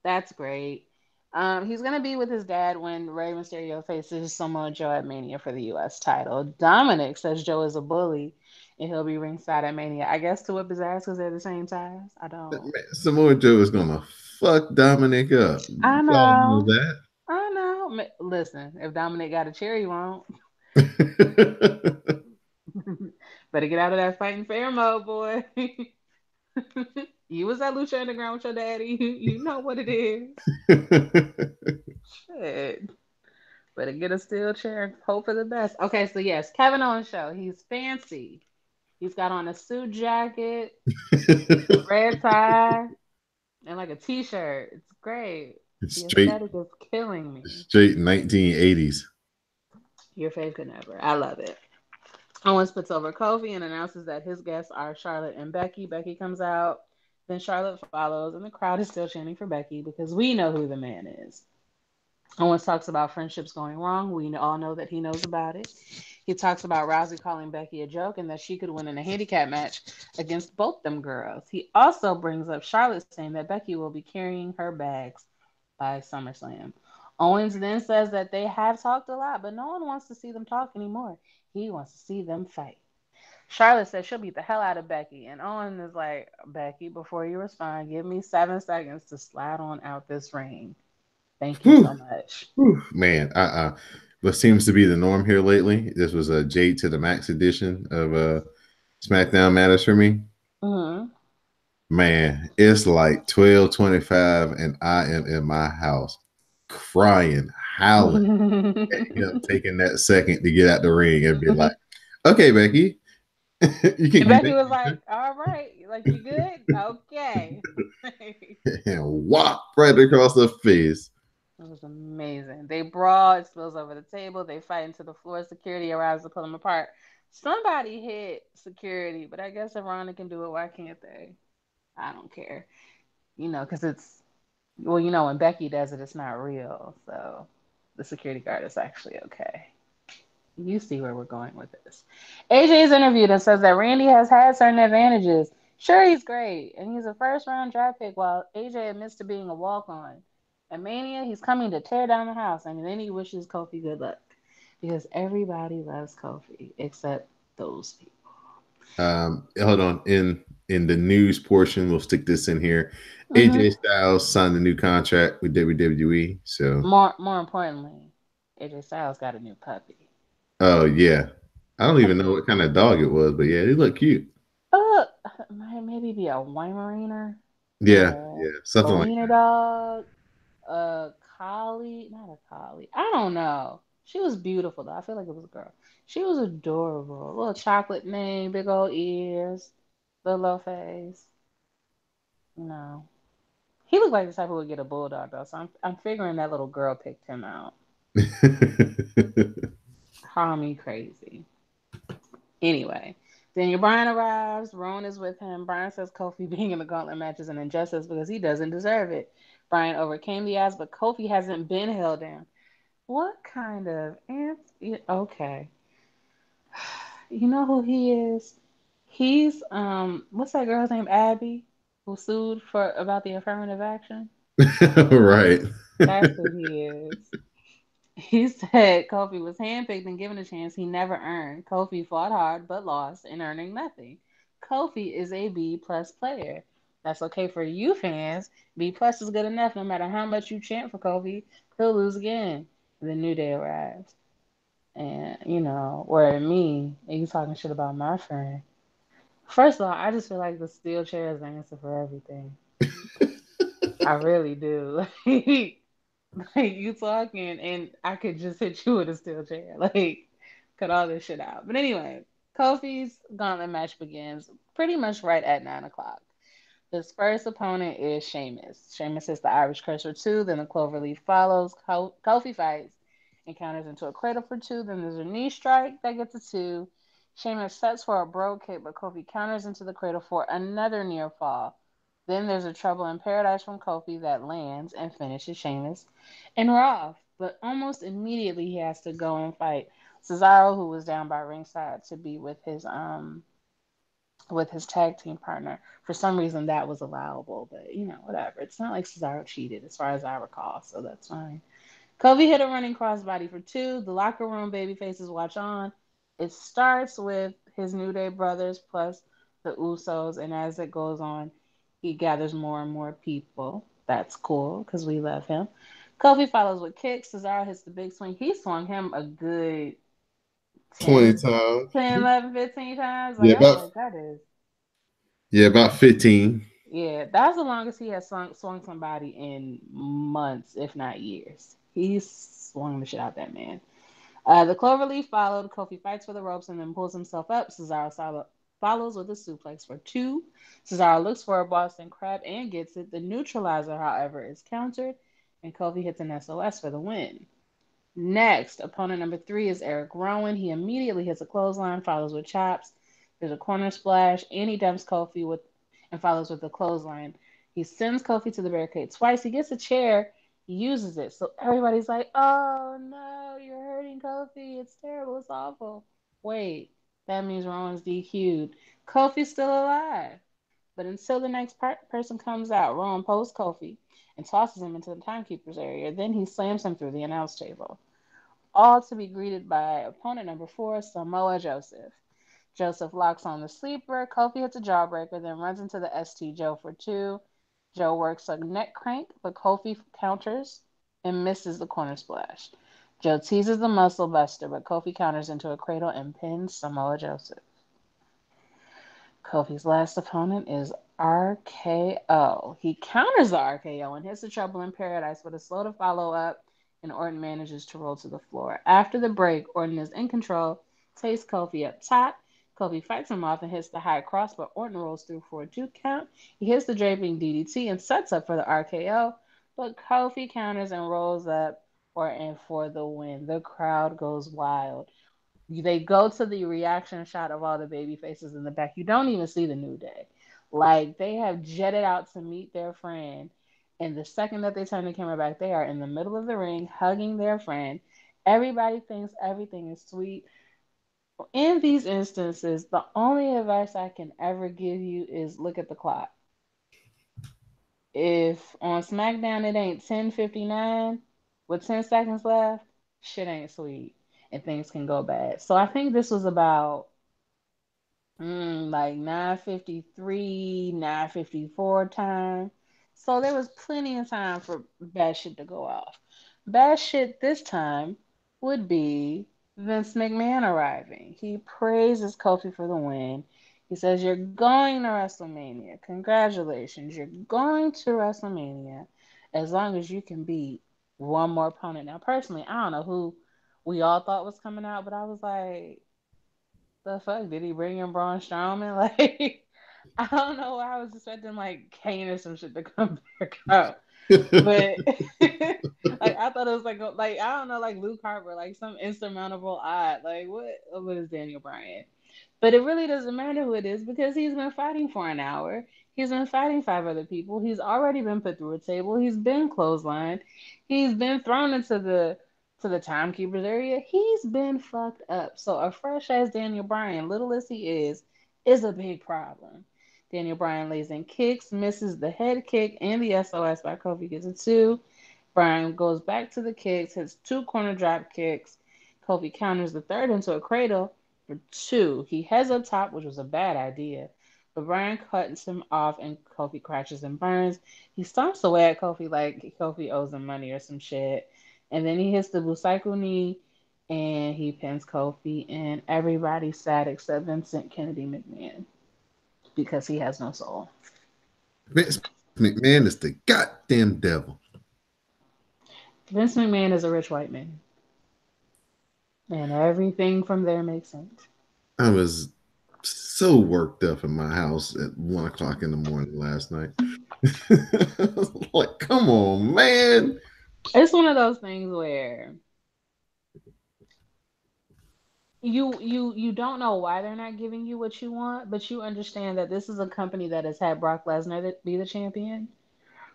That's great. He's gonna be with his dad when Rey Mysterio faces Samoa Joe at Mania for the U.S. title. Dominic says Joe is a bully, and he'll be ringside at Mania. I guess to whip his ass because they're the same size. I don't. Man, Samoa Joe is gonna fuck Dominic up. I Y'all know know. that. I know. Listen, if Dominic got a chair, he won't. Better get out of that fighting fair mode, boy. You was at Lucha Underground with your daddy. You know what it is. Shit. Better get a steel chair and hope for the best. Okay, so yes, Kevin Owens show. He's fancy. He's got on a suit jacket, red tie, and like a t-shirt. It's great. The straight, aesthetic is killing me. straight 1980s. Your fave could never. I love it. Owens puts over Kofi and announces that his guests are Charlotte and Becky. Becky comes out. Then Charlotte follows, and the crowd is still chanting for Becky because we know who the man is. Owens talks about friendships going wrong. We all know that he knows about it. He talks about Rousey calling Becky a joke and that she could win in a handicap match against both them girls. He also brings up Charlotte saying that Becky will be carrying her bags by SummerSlam. Owens then says that they have talked a lot, but no one wants to see them talk anymore. He wants to see them fight. Charlotte says she'll beat the hell out of Becky, and Owens is like, Becky, before you respond, give me 7 seconds to slide on out this ring. Thank you so Whew, much. whew. Man, what seems to be the norm here lately. This was a Jade to the Max edition of SmackDown Matters for me. Mm-hmm. Man, it's like 12:25 and I am in my house crying, howling at him taking that second to get out the ring and be like, okay, Becky, you can And do Becky was like, that. all right, like, you good? Okay. And whop right across the face. It was amazing. They brawl, it spills over the table, they fight into the floor, security arrives to pull them apart. Somebody hit security, but I guess if Ronda can do it, why can't they? I don't care. Because well, when Becky does it, it's not real. So the security guard is actually okay. You see where we're going with this. AJ is interviewed and says that Randy has had certain advantages. Sure, he's great, and he's a first round draft pick, while AJ admits to being a walk on. At Mania, he's coming to tear down the house, and then he wishes Kofi good luck. Because everybody loves Kofi, except those people. Hold on. In the news portion, we'll stick this in here. AJ Hmm. Styles signed a new contract with WWE. So, More importantly, AJ Styles got a new puppy. oh yeah, I The don't even know puppy, what kind of dog it was, but yeah, he looked cute. uh, might maybe be a Weimaraner, Yeah, yeah, a something like wiener dog, a collie, not a collie. I don't know. She was beautiful though. I feel like it was a girl. She was adorable. Little chocolate mane, big old ears, little low face. No. He looked like the type who would get a bulldog though, so I'm figuring that little girl picked him out. that. Call me crazy. Anyway, Daniel Bryan arrives. Rowan is with him. Bryan says Kofi being in the gauntlet match is an injustice because he doesn't deserve it. Bryan overcame the odds, but Kofi hasn't been held down. What kind of okay. You know who he is? He's what's that girl's name? Abby, who sued for about the affirmative action? Right. That's who he is. He said Kofi was handpicked and given a chance he never earned. Kofi fought hard but lost and earning nothing. Kofi is a B plus player. That's okay for you fans. B plus is good enough no matter how much you chant for Kofi. He'll lose again. The new day arrives. And, where me, and you talking shit about my friend. First of all, I just feel like the steel chair is the answer for everything. I really do. Like you talking, and I could just hit you with a steel chair. Like, cut all this shit out. But anyway, Kofi's gauntlet match begins pretty much right at 9 o'clock. His first opponent is Sheamus. Sheamus hits the Irish Curse for two, then the Cloverleaf follows. Kofi fights and counters into a cradle for two, then there's a knee strike that gets a two. Sheamus sets for a bro kick, but Kofi counters into the cradle for another near fall. Then there's a Trouble in Paradise from Kofi that lands and finishes Sheamus and Raw. But almost immediately he has to go and fight Cesaro, who was down by ringside to be with his tag team partner. For some reason, that was allowable, but whatever. It's not like Cesaro cheated, as far as I recall, so that's fine. Kobe hit a running crossbody for two. The locker room baby faces watch on. It starts with his New Day brothers plus the Usos, and as it goes on, he gathers more and more people. That's cool because we love him. Kofi follows with kicks. Cesaro hits the big swing. He swung him a good 20 10, times. 10, 11, 15 times. Like, Yeah, I was about like, that is. yeah, about 15. Yeah, that's the longest he has swung somebody in months, if not years. He swung the shit out that man. The Cloverleaf followed. Kofi fights for the ropes and then pulls himself up. Cesaro follows with a suplex for two. Cesaro looks for a Boston Crab and gets it. The neutralizer, however, is countered, and Kofi hits an SOS for the win. Next, opponent number three is Eric Rowan. He immediately hits a clothesline, follows with chops. There's a corner splash, and he dumps Kofi with and follows with a clothesline. He sends Kofi to the barricade twice. He gets a chair, he uses it. So everybody's like, "Oh no, you're hurting Kofi. It's terrible. It's awful." Wait, that means Rowan's DQ'd. Kofi's still alive. But until the next person comes out, Rowan posts Kofi and tosses him into the timekeeper's area. Then he slams him through the announce table, all to be greeted by opponent number four, Samoa Joseph. Joseph locks on the sleeper. Kofi hits a jawbreaker, then runs into the ST Joe for two. Joe works a neck crank, but Kofi counters and misses the corner splash. Joe teases the muscle buster, but Kofi counters into a cradle and pins Samoa Joseph. Kofi's last opponent is RKO. He counters the RKO and hits the Trouble in Paradise with a slow to follow up, and Orton manages to roll to the floor. After the break, Orton is in control, takes Kofi up top. Kofi fights him off and hits the high cross, but Orton rolls through for a 2 count. He hits the draping DDT and sets up for the RKO, but Kofi counters and rolls up Orton for the win. The crowd goes wild. They go to the reaction shot of all the baby faces in the back. You don't even see the New Day. Like, they have jetted out to meet their friend. And the second that they turn the camera back, they are in the middle of the ring hugging their friend. Everybody thinks everything is sweet. In these instances, the only advice I can ever give you is look at the clock. If on SmackDown it ain't 10:59 with 10 seconds left, shit ain't sweet and things can go bad. So I think this was about like 9:53, 9:54 time. So there was plenty of time for bad shit to go off. Bad shit this time would be Vince McMahon arriving. He praises Kofi for the win. He says, "You're going to WrestleMania. Congratulations. You're going to WrestleMania as long as you can beat one more opponent." Now, personally, I don't know who we all thought was coming out, but I was like, the fuck? Did he bring in Braun Strowman? Like, I don't know why I was expecting like Kane or some shit to come back out. But like I thought it was like I don't know, like Luke Harper, like some insurmountable odd. Like what is Daniel Bryan? But it really doesn't matter who it is because he's been fighting for an hour. He's been fighting five other people. He's already been put through a table. He's been clotheslined. He's been thrown into the timekeeper's area. He's been fucked up. So a fresh ass Daniel Bryan, little as he is a big problem. Daniel Bryan lays in kicks, misses the head kick and the SOS by Kofi gets a two. Brian goes back to the kicks, hits two corner drop kicks. Kofi counters the third into a cradle for two. He heads up top, which was a bad idea. But Brian cuts him off and Kofi crashes and burns. He stomps away at Kofi like Kofi owes him money or some shit. And then he hits the Busaiku knee and he pins Kofi. And everybody's sad except Vincent Kennedy McMahon because he has no soul. Vince McMahon is the goddamn devil. Vince McMahon is a rich white man. And everything from there makes sense. I was so worked up in my house at 1 o'clock in the morning last night. Like, come on, man. It's one of those things where you don't know why they're not giving you what you want, but you understand that this is a company that has had Brock Lesnar be the champion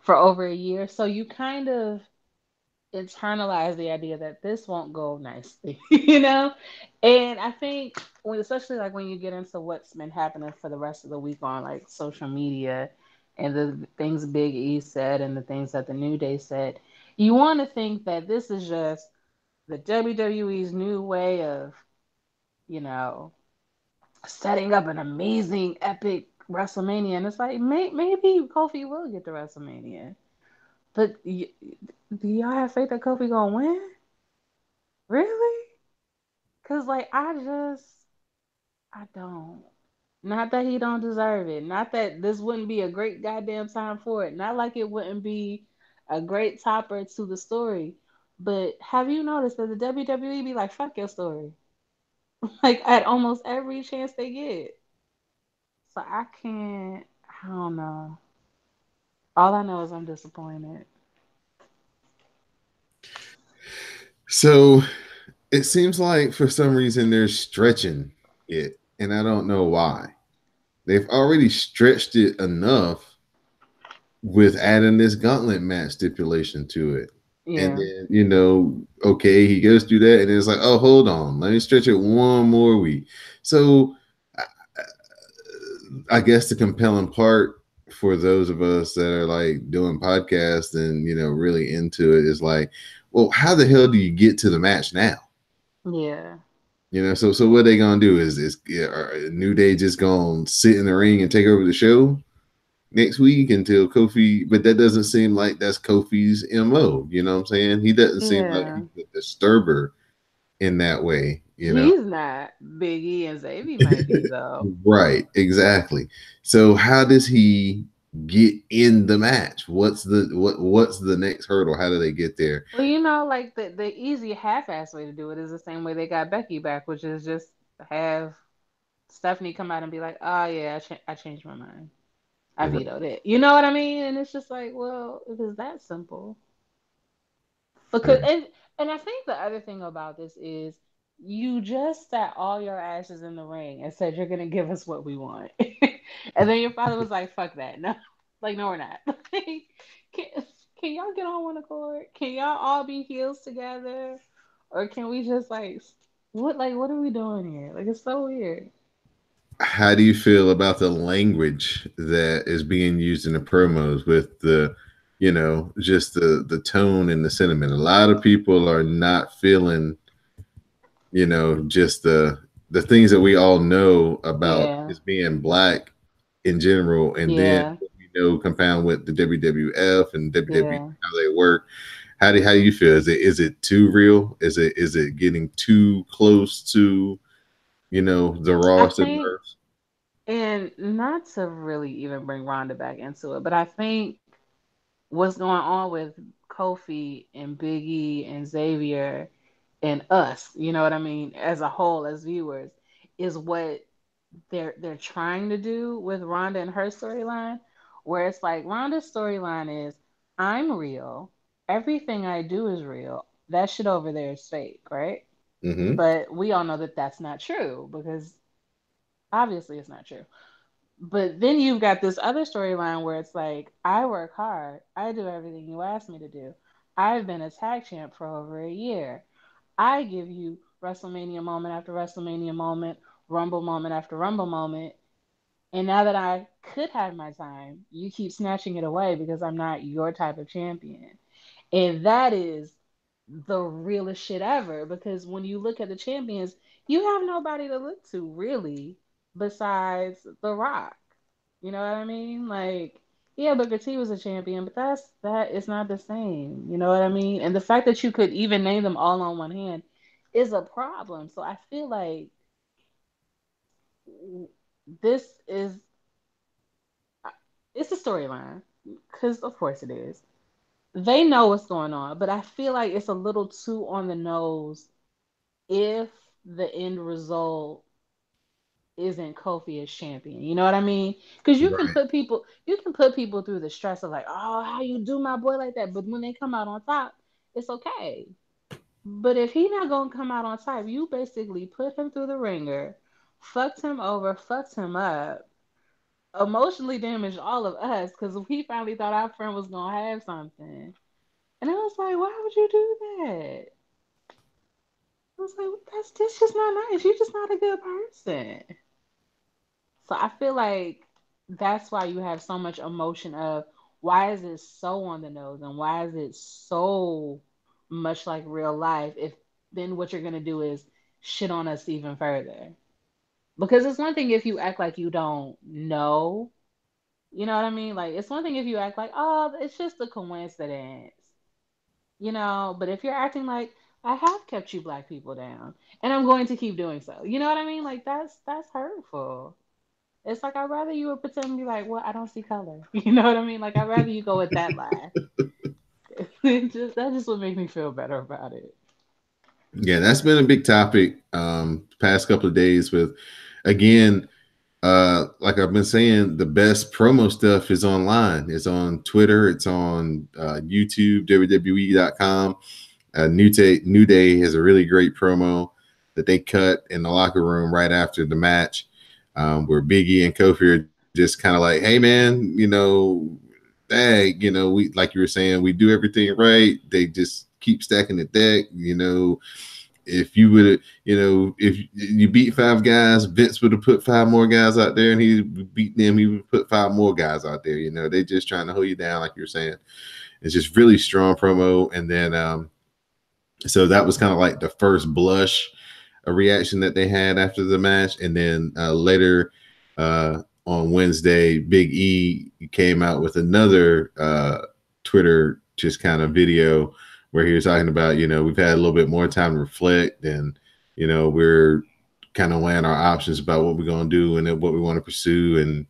for over a year. So you kind of internalize the idea that this won't go nicely, you know? And I think when especially like when you get into what's been happening for the rest of the week on like social media and the things Big E said and the things that the New Day said, you want to think that this is just the WWE's new way of, you know, setting up an amazing epic WrestleMania. And it's like maybe Kofi will get to WrestleMania. But do y'all have faith that Kofi gonna win? Really? Cause like I don't. Not that he don't deserve it. Not that this wouldn't be a great goddamn time for it. Not like it wouldn't be a great topper to the story. But have you noticed that the WWE be like, fuck your story? Like at almost every chance they get. So I can't, I don't know. All I know is I'm disappointed. So it seems like for some reason they're stretching it, and I don't know why. They've already stretched it enough with adding this gauntlet match stipulation to it. And Yeah. then, okay, he goes through that, and it's like, oh, hold on, let me stretch it one more week. So I guess the compelling part for those of us that are like doing podcasts and really into it is like, well, how the hell do you get to the match now? Yeah. So what they gonna do is New Day just gonna sit in the ring and take over the show next week until Kofi? But that doesn't seem like that's Kofi's MO. You know what I'm saying? He doesn't seem like Yeah. he's a disturber in that way. He's not. Big E and Xavier might be though. Right, exactly. So how does he get in the match? What's the next hurdle? How do they get there? Well, like the easy half-ass way to do it is the same way they got Becky back, which is just have Stephanie come out and be like, "Oh yeah, I changed my mind. I Right. vetoed it." You know what I mean? And it's just like, well, if it's that simple, because Right. and I think the other thing about this is you just sat all your asses in the ring and said you're gonna give us what we want, and then your father was like, "Fuck that, no, like no, we're not." can, can y'all get on one accord? Can y'all all be heels together, or can we just what are we doing here? Like it's so weird. How do you feel about the language that is being used in the promos with just the tone and the sentiment? A lot of people are not feeling, just the things that we all know about Yeah, just being black in general, and then yeah, compound with the WWF and WWE yeah. how they work. How do you feel? Is it too real? Is it getting too close to the I Ross and think, Murphs? and not to really even bring Rhonda back into it, but I think what's going on with Kofi and Big E and Xavier and us, you know what I mean, as a whole, as viewers, is what they're trying to do with Rhonda and her storyline, where it's like Rhonda's storyline is I'm real, everything I do is real. That shit over there is fake, right? Mm-hmm. But we all know that that's not true because obviously it's not true. But then you've got this other storyline where it's like, I work hard. I do everything you ask me to do. I've been a tag champ for over a year. I give you WrestleMania moment after WrestleMania moment, Rumble moment after Rumble moment. And now that I could have my time, you keep snatching it away because I'm not your type of champion. And that is the realest shit ever because when you look at the champions, you have nobody to look to really besides The Rock. You know what I mean? Like, yeah, Booker T was a champion, but that is not the same. You know what I mean? And the fact that you could even name them all on one hand is a problem. So I feel like this is it's a storyline because of course it is. They know what's going on, but I feel like it's a little too on the nose if the end result isn't Kofi as champion. You know what I mean? Because Right. you can put people through the stress of like, oh, how you do my boy like that, but when they come out on top, it's okay. But if he not gonna come out on top, you basically put him through the ringer, fucked him over, fucked him up, emotionally damaged all of us because we finally thought our friend was gonna have something. And I was like, why would you do that? I was like, that's just not nice. You're just not a good person. So I feel like that's why you have so much emotion of why is it so on the nose and why is it so much like real life if then what you're gonna do is shit on us even further. Because it's one thing if you act like you don't know, you know what I mean? Like it's one thing if you act like, oh, it's just a coincidence. You know, but if you're acting like I have kept you black people down and I'm going to keep doing so. You know what I mean? Like that's hurtful. It's like I'd rather you would pretend to be like, well, I don't see color. You know what I mean? Like I'd rather you go with that lie. That just would make me feel better about it. Yeah, that's been a big topic past couple of days with again, like I've been saying, the best promo stuff is online. It's on Twitter, it's on YouTube, WWE.com. New Day has a really great promo that they cut in the locker room right after the match, where Biggie and Kofi are just kind of like, "Hey, man, hey, we like you were saying, we do everything right. They just keep stacking the deck. If you would have, if you beat five guys, Vince would have put five more guys out there, and he beat them. He would put five more guys out there. They just trying to hold you down, like you're saying. It's just really strong promo, and then so that was kind of like the first blush a reaction that they had after the match, and then later on Wednesday, Big E came out with another Twitter just kind of video where he was talking about, we've had a little bit more time to reflect, and we're kind of weighing our options about what we're going to do and then what we want to pursue, and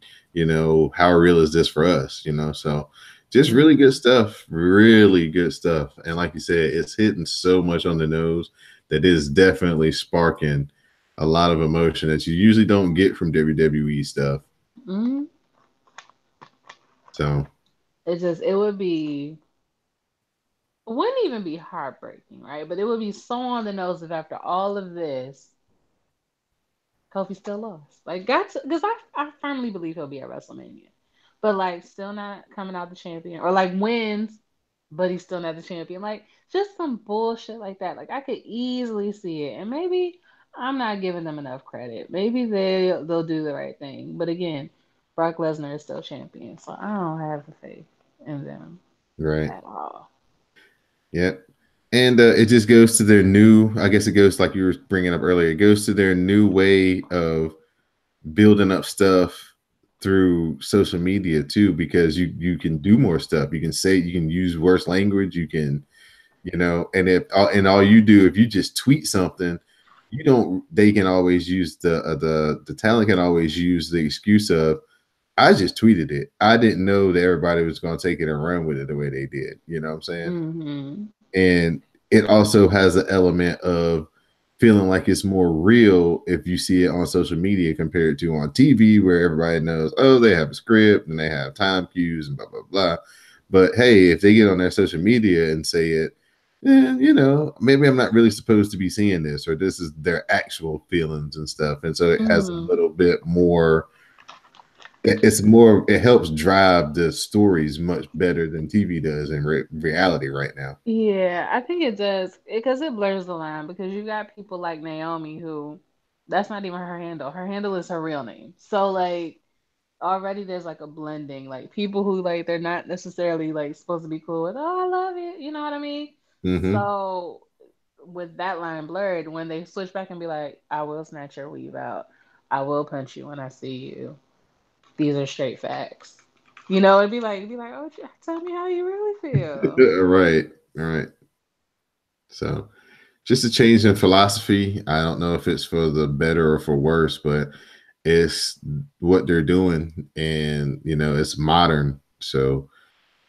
how real is this for us, so just really Mm-hmm. good stuff, really good stuff. And like you said, it's hitting so much on the nose that is definitely sparking a lot of emotion that you usually don't get from WWE stuff. Mm-hmm. So It would be it wouldn't even be heartbreaking, right? But it would be so on the nose if after all of this, Kofi still lost. Like, got to, because I firmly believe he'll be at WrestleMania. But, like, still not coming out the champion. Or, like, wins, but he's still not the champion. Like, just some bullshit like that. Like, I could easily see it. And maybe I'm not giving them enough credit. Maybe they'll do the right thing. But again, Brock Lesnar is still champion. So I don't have the faith in them right, at all. yeah. And it just goes to their new, I guess it goes like you were bringing up earlier, it goes to their new way of building up stuff through social media too, because you can do more stuff. You can say, you can use worse language, you can, and all you do, if you just tweet something, you don't, they can always use the talent can always use the excuse of, I just tweeted it. I didn't know that everybody was going to take it and run with it the way they did. You know what I'm saying? Mm-hmm. And it also has an element of feeling like it's more real if you see it on social media compared to on TV, where everybody knows, oh, they have a script and they have time cues and blah blah blah. But hey, if they get on their social media and say it, maybe I'm not really supposed to be seeing this, or this is their actual feelings and stuff, and so it has a Mm-hmm. little bit more. It's more. It helps drive the stories much better than TV does in reality right now. Yeah, I think it does because it blurs the line because you got people like Naomi who that's not even her handle. Her handle is her real name. So like already there's like a blending, like people who like they're not necessarily like supposed to be cool with, oh, I love it, you know what I mean? Mm-hmm. So with that line blurred, when they switch back and be like, I will snatch your weave out, I will punch you when I see you. These are straight facts. You know, it'd be like, oh, tell me how you really feel. Right. Right. So just a change in philosophy. I don't know if it's for the better or for worse, but it's what they're doing, and it's modern. So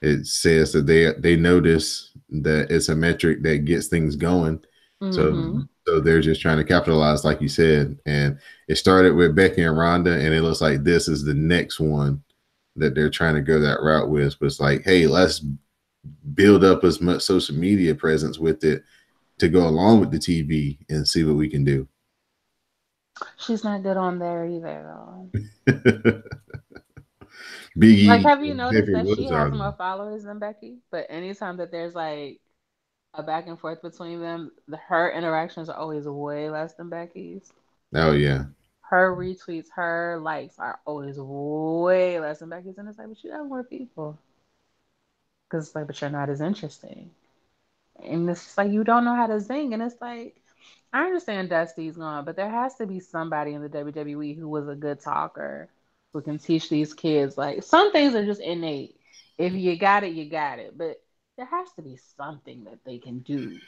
it says that they notice that it's a metric that gets things going. So Mm-hmm. so they're just trying to capitalize, like you said. And it started with Becky and Ronda, and it looks like this is the next one that they're trying to go that route with. But it's like, hey, let's build up as much social media presence with it to go along with the TV and see what we can do. She's not good on there either, though. Like, Biggie have you and noticed Xavier that she Woods are has more them. followers than Becky? But anytime that there's like a back and forth between them, her interactions are always way less than Becky's. Oh yeah. Her retweets, her likes are always way less than Becky's, and it's like, but you have more people. Because it's like, but you're not as interesting. And it's just like you don't know how to zing, and it's like I understand Dusty's gone, but there has to be somebody in the WWE who was a good talker who can teach these kids. Like some things are just innate. If you got it, you got it. But there has to be something that they can do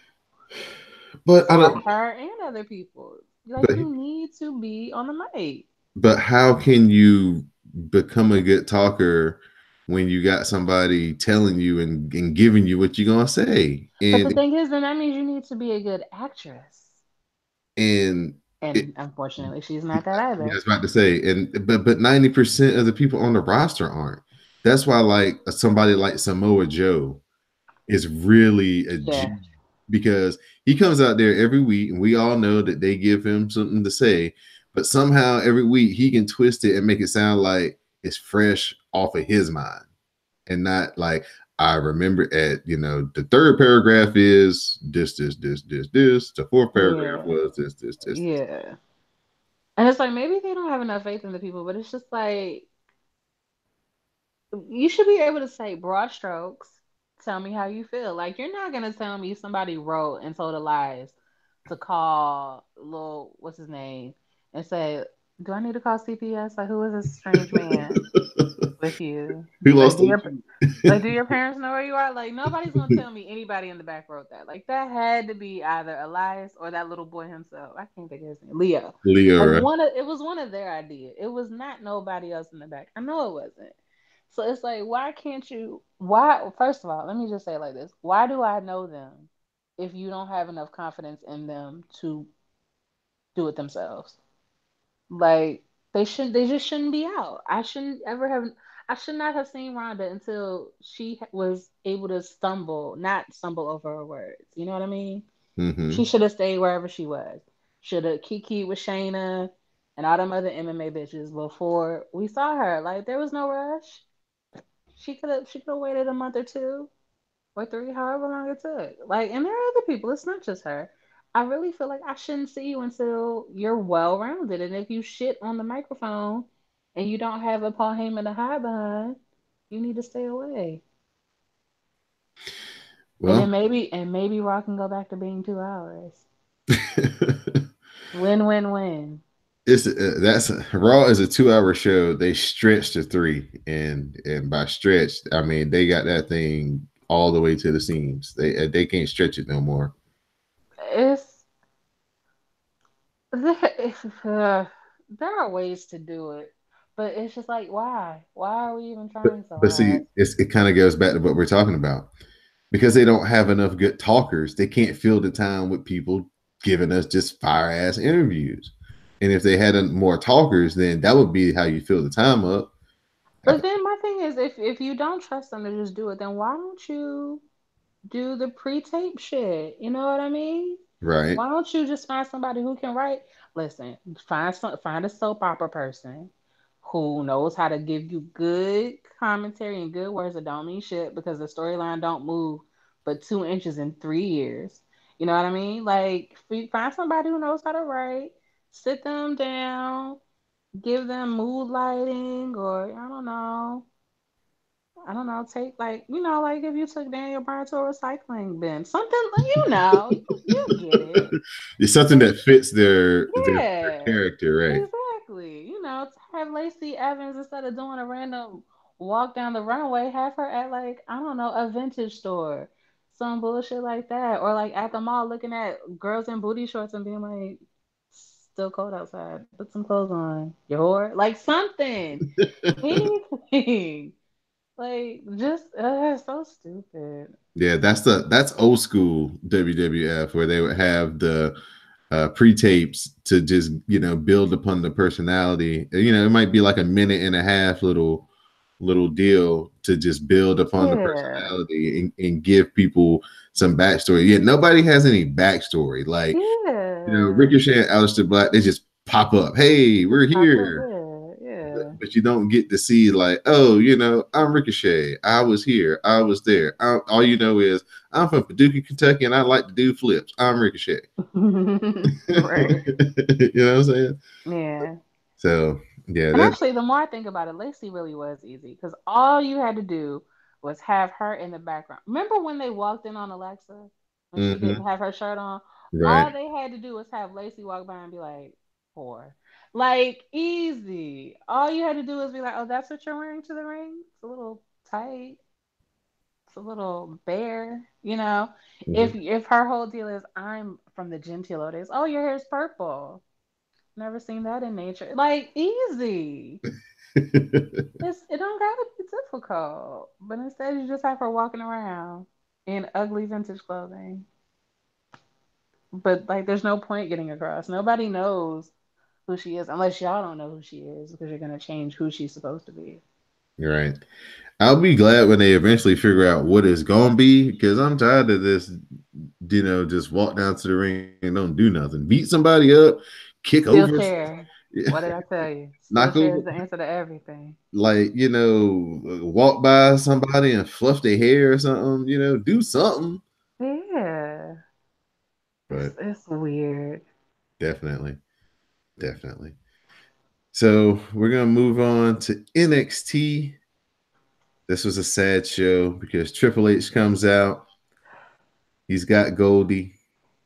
But I for don't. her and other people. Like But you need to be on the mic. but how can you become a good talker when you got somebody telling you and giving you what you're gonna say? But the And thing is, then that means you need to be a good actress. and it, And unfortunately, she's not that yeah, I either. was about to say, but 90% of the people on the roster aren't. That's why like somebody like Samoa Joe is really a Yeah. G, because he comes out there every week and we all know that they give him something to say, but somehow every week he can twist it and make it sound like it's fresh off of his mind and not like, I remember at the third paragraph is this, the fourth paragraph Yeah. was this. Yeah. And it's like maybe they don't have enough faith in the people, but it's just like you should be able to say broad strokes. Tell me how you feel. Like you're not gonna tell me somebody wrote and told a lies to call little what's his name and say, "Do I need to call CPS? Like who is this strange man with you? Who Like lost do the your like do your parents know where you are? Like nobody's gonna tell me anybody in the back wrote that. Like that had to be either Elias or that little boy himself. I can't think of his name. Leo. Like Leo? it was one of their ideas. It was not nobody else in the back. I know it wasn't. So it's like, why can't you? Why? First of all, let me just say it like this: why do I know them if you don't have enough confidence in them to do it themselves? Like they should, they just shouldn't be out. I shouldn't ever have. I should not have seen Rhonda until she was able to not stumble over her words. You know what I mean? She Mm-hmm. should have stayed wherever she was. Should have Kiki with Shayna and all them other MMA bitches before we saw her. Like there was no rush. She could have waited a month or two or three, however long it took. Like, and there are other people. It's not just her. I really feel like I shouldn't see you until you're well rounded. And if you shit on the microphone and you don't have a Paul Heyman to hide behind, you need to stay away. And Well, then maybe Raw can go back to being 2 hours. Win win win. it's that's Raw is a 2 hour show. They stretched to three, and by stretched, I mean they got that thing all the way to the seams. They can't stretch it no more. It's there, there are ways to do it, but it's just like why? Why are we even But trying so but see, hard? it kind of goes back to what we're talking about, because they don't have enough good talkers. They can't fill the time with people giving us just fire ass interviews. And if they had more talkers, then that would be how you fill the time up. But then my thing is, if you don't trust them to just do it, then why don't you do the pre-tape shit? You know what I mean? Right. Why don't you just find somebody who can write? Listen, find a soap opera person who knows how to give you good commentary and good words that don't mean shit because the storyline don't move but 2 inches in 3 years. You know what I mean? Like find somebody who knows how to write, sit them down, give them mood lighting, or I don't know, take like, like if you took Daniel Bryan to a recycling bin, something, you get it. It's something Like, that fits their yeah, character, right? exactly. To have Lacey Evans, instead of doing a random walk down the runway, have her at like, I don't know, a vintage store, some bullshit like that, or like at the mall looking at girls in booty shorts and being like, still cold outside. Put some clothes on, you whore. Like something, anything. Like just so stupid. Yeah, that's old school WWF where they would have the pre-tapes to just build upon the personality. It might be like a minute and a half little deal to just build upon the Yeah, personality and give people some backstory. Yeah, nobody has any backstory. Like yeah. Ricochet and Aleister Black, they just pop up. Hey, we're Pop up, here. yeah, yeah. But you don't get to see like, oh, I'm Ricochet. I was here. I was there. All you know is I'm from Paducah, Kentucky, and I like to do flips. I'm Ricochet. Right. You know what I'm saying? Yeah. So yeah, And actually, the more I think about it, Lacey really was easy because all you had to do was have her in the background. Remember when they walked in on Alexa when she didn't mm-hmm, have her shirt on? right. All they had to do was have Lacey walk by and be like, "Whore." Like, easy. All you had to do was be like, "Oh, that's what you're wearing to the ring? It's a little tight. It's a little bare." Mm-hmm. If her whole deal is, "I'm from the genteel days." Oh, your hair's purple. Never seen that in nature. Like, easy. It don't gotta be difficult, but instead you just have her walking around in ugly vintage clothing. But like, there's no point getting across. Nobody knows who she is unless y'all don't know who she is because you're gonna change who she's supposed to be. You're right. I'll be glad when they eventually figure out what it's gonna be because I'm tired of this. Just walk down to the ring and don't do nothing. Beat somebody up, kick Steel over, chair. What did I tell you? Steel knock chair over, is the answer to everything. like walk by somebody and fluff their hair or something. Do something. Yeah, it's But it's weird. definitely, definitely. So we're gonna move on to NXT. This was a sad show because Triple H comes out. He's got Goldie,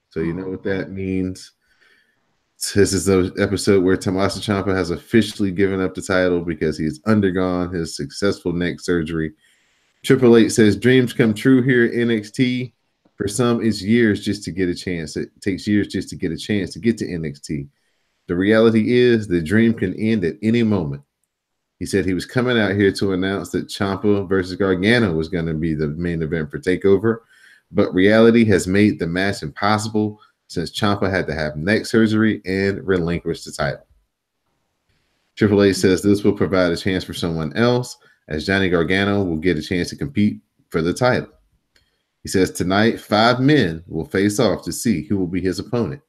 so you know what Oh, that means. This is the episode where Tommaso Ciampa has officially given up the title because he's undergone his successful neck surgery. Triple H says dreams come true here at NXT. For some, it's years just to get a chance. It takes years just to get a chance to get to NXT. The reality is the dream can end at any moment. He said he was coming out here to announce that Ciampa versus Gargano was going to be the main event for TakeOver, but reality has made the match impossible since Ciampa had to have neck surgery and relinquish the title. Triple H says this will provide a chance for someone else, as Johnny Gargano will get a chance to compete for the title. He says tonight, 5 men will face off to see who will be his opponent.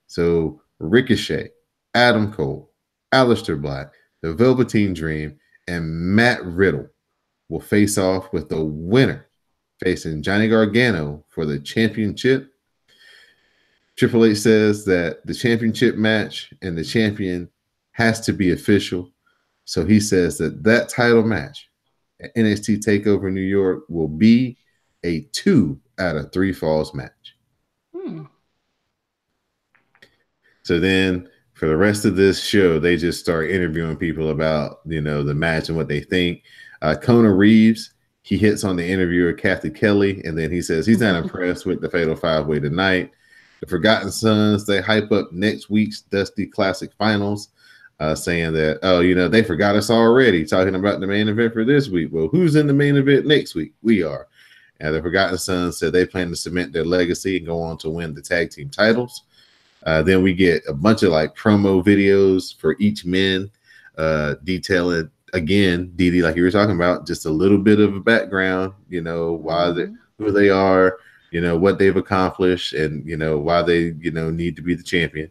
So Ricochet, Adam Cole, Aleister Black, the Velveteen Dream, and Matt Riddle will face off with the winner facing Johnny Gargano for the championship. Triple H says that the championship match and the champion has to be official. So he says that title match at NXT TakeOver New York will be a 2 out of 3 falls match. hmm. So then for the rest of this show, they just start interviewing people about, the match and what they think. Kona Reeves, he hits on the interviewer, Kathy Kelly, and then he says he's not impressed with the Fatal 5-Way tonight. The Forgotten Sons, they hype up next week's Dusty Classic Finals, saying that, they forgot us already, talking about the main event for this week. Well, who's in the main event next week? We are. And the Forgotten Sons said they plan to cement their legacy and go on to win the tag team titles. Then we get a bunch of like promo videos for each men, detailing again, Didi, like you were talking about, just a little bit of a background, who they are, what they've accomplished, and why they need to be the champion.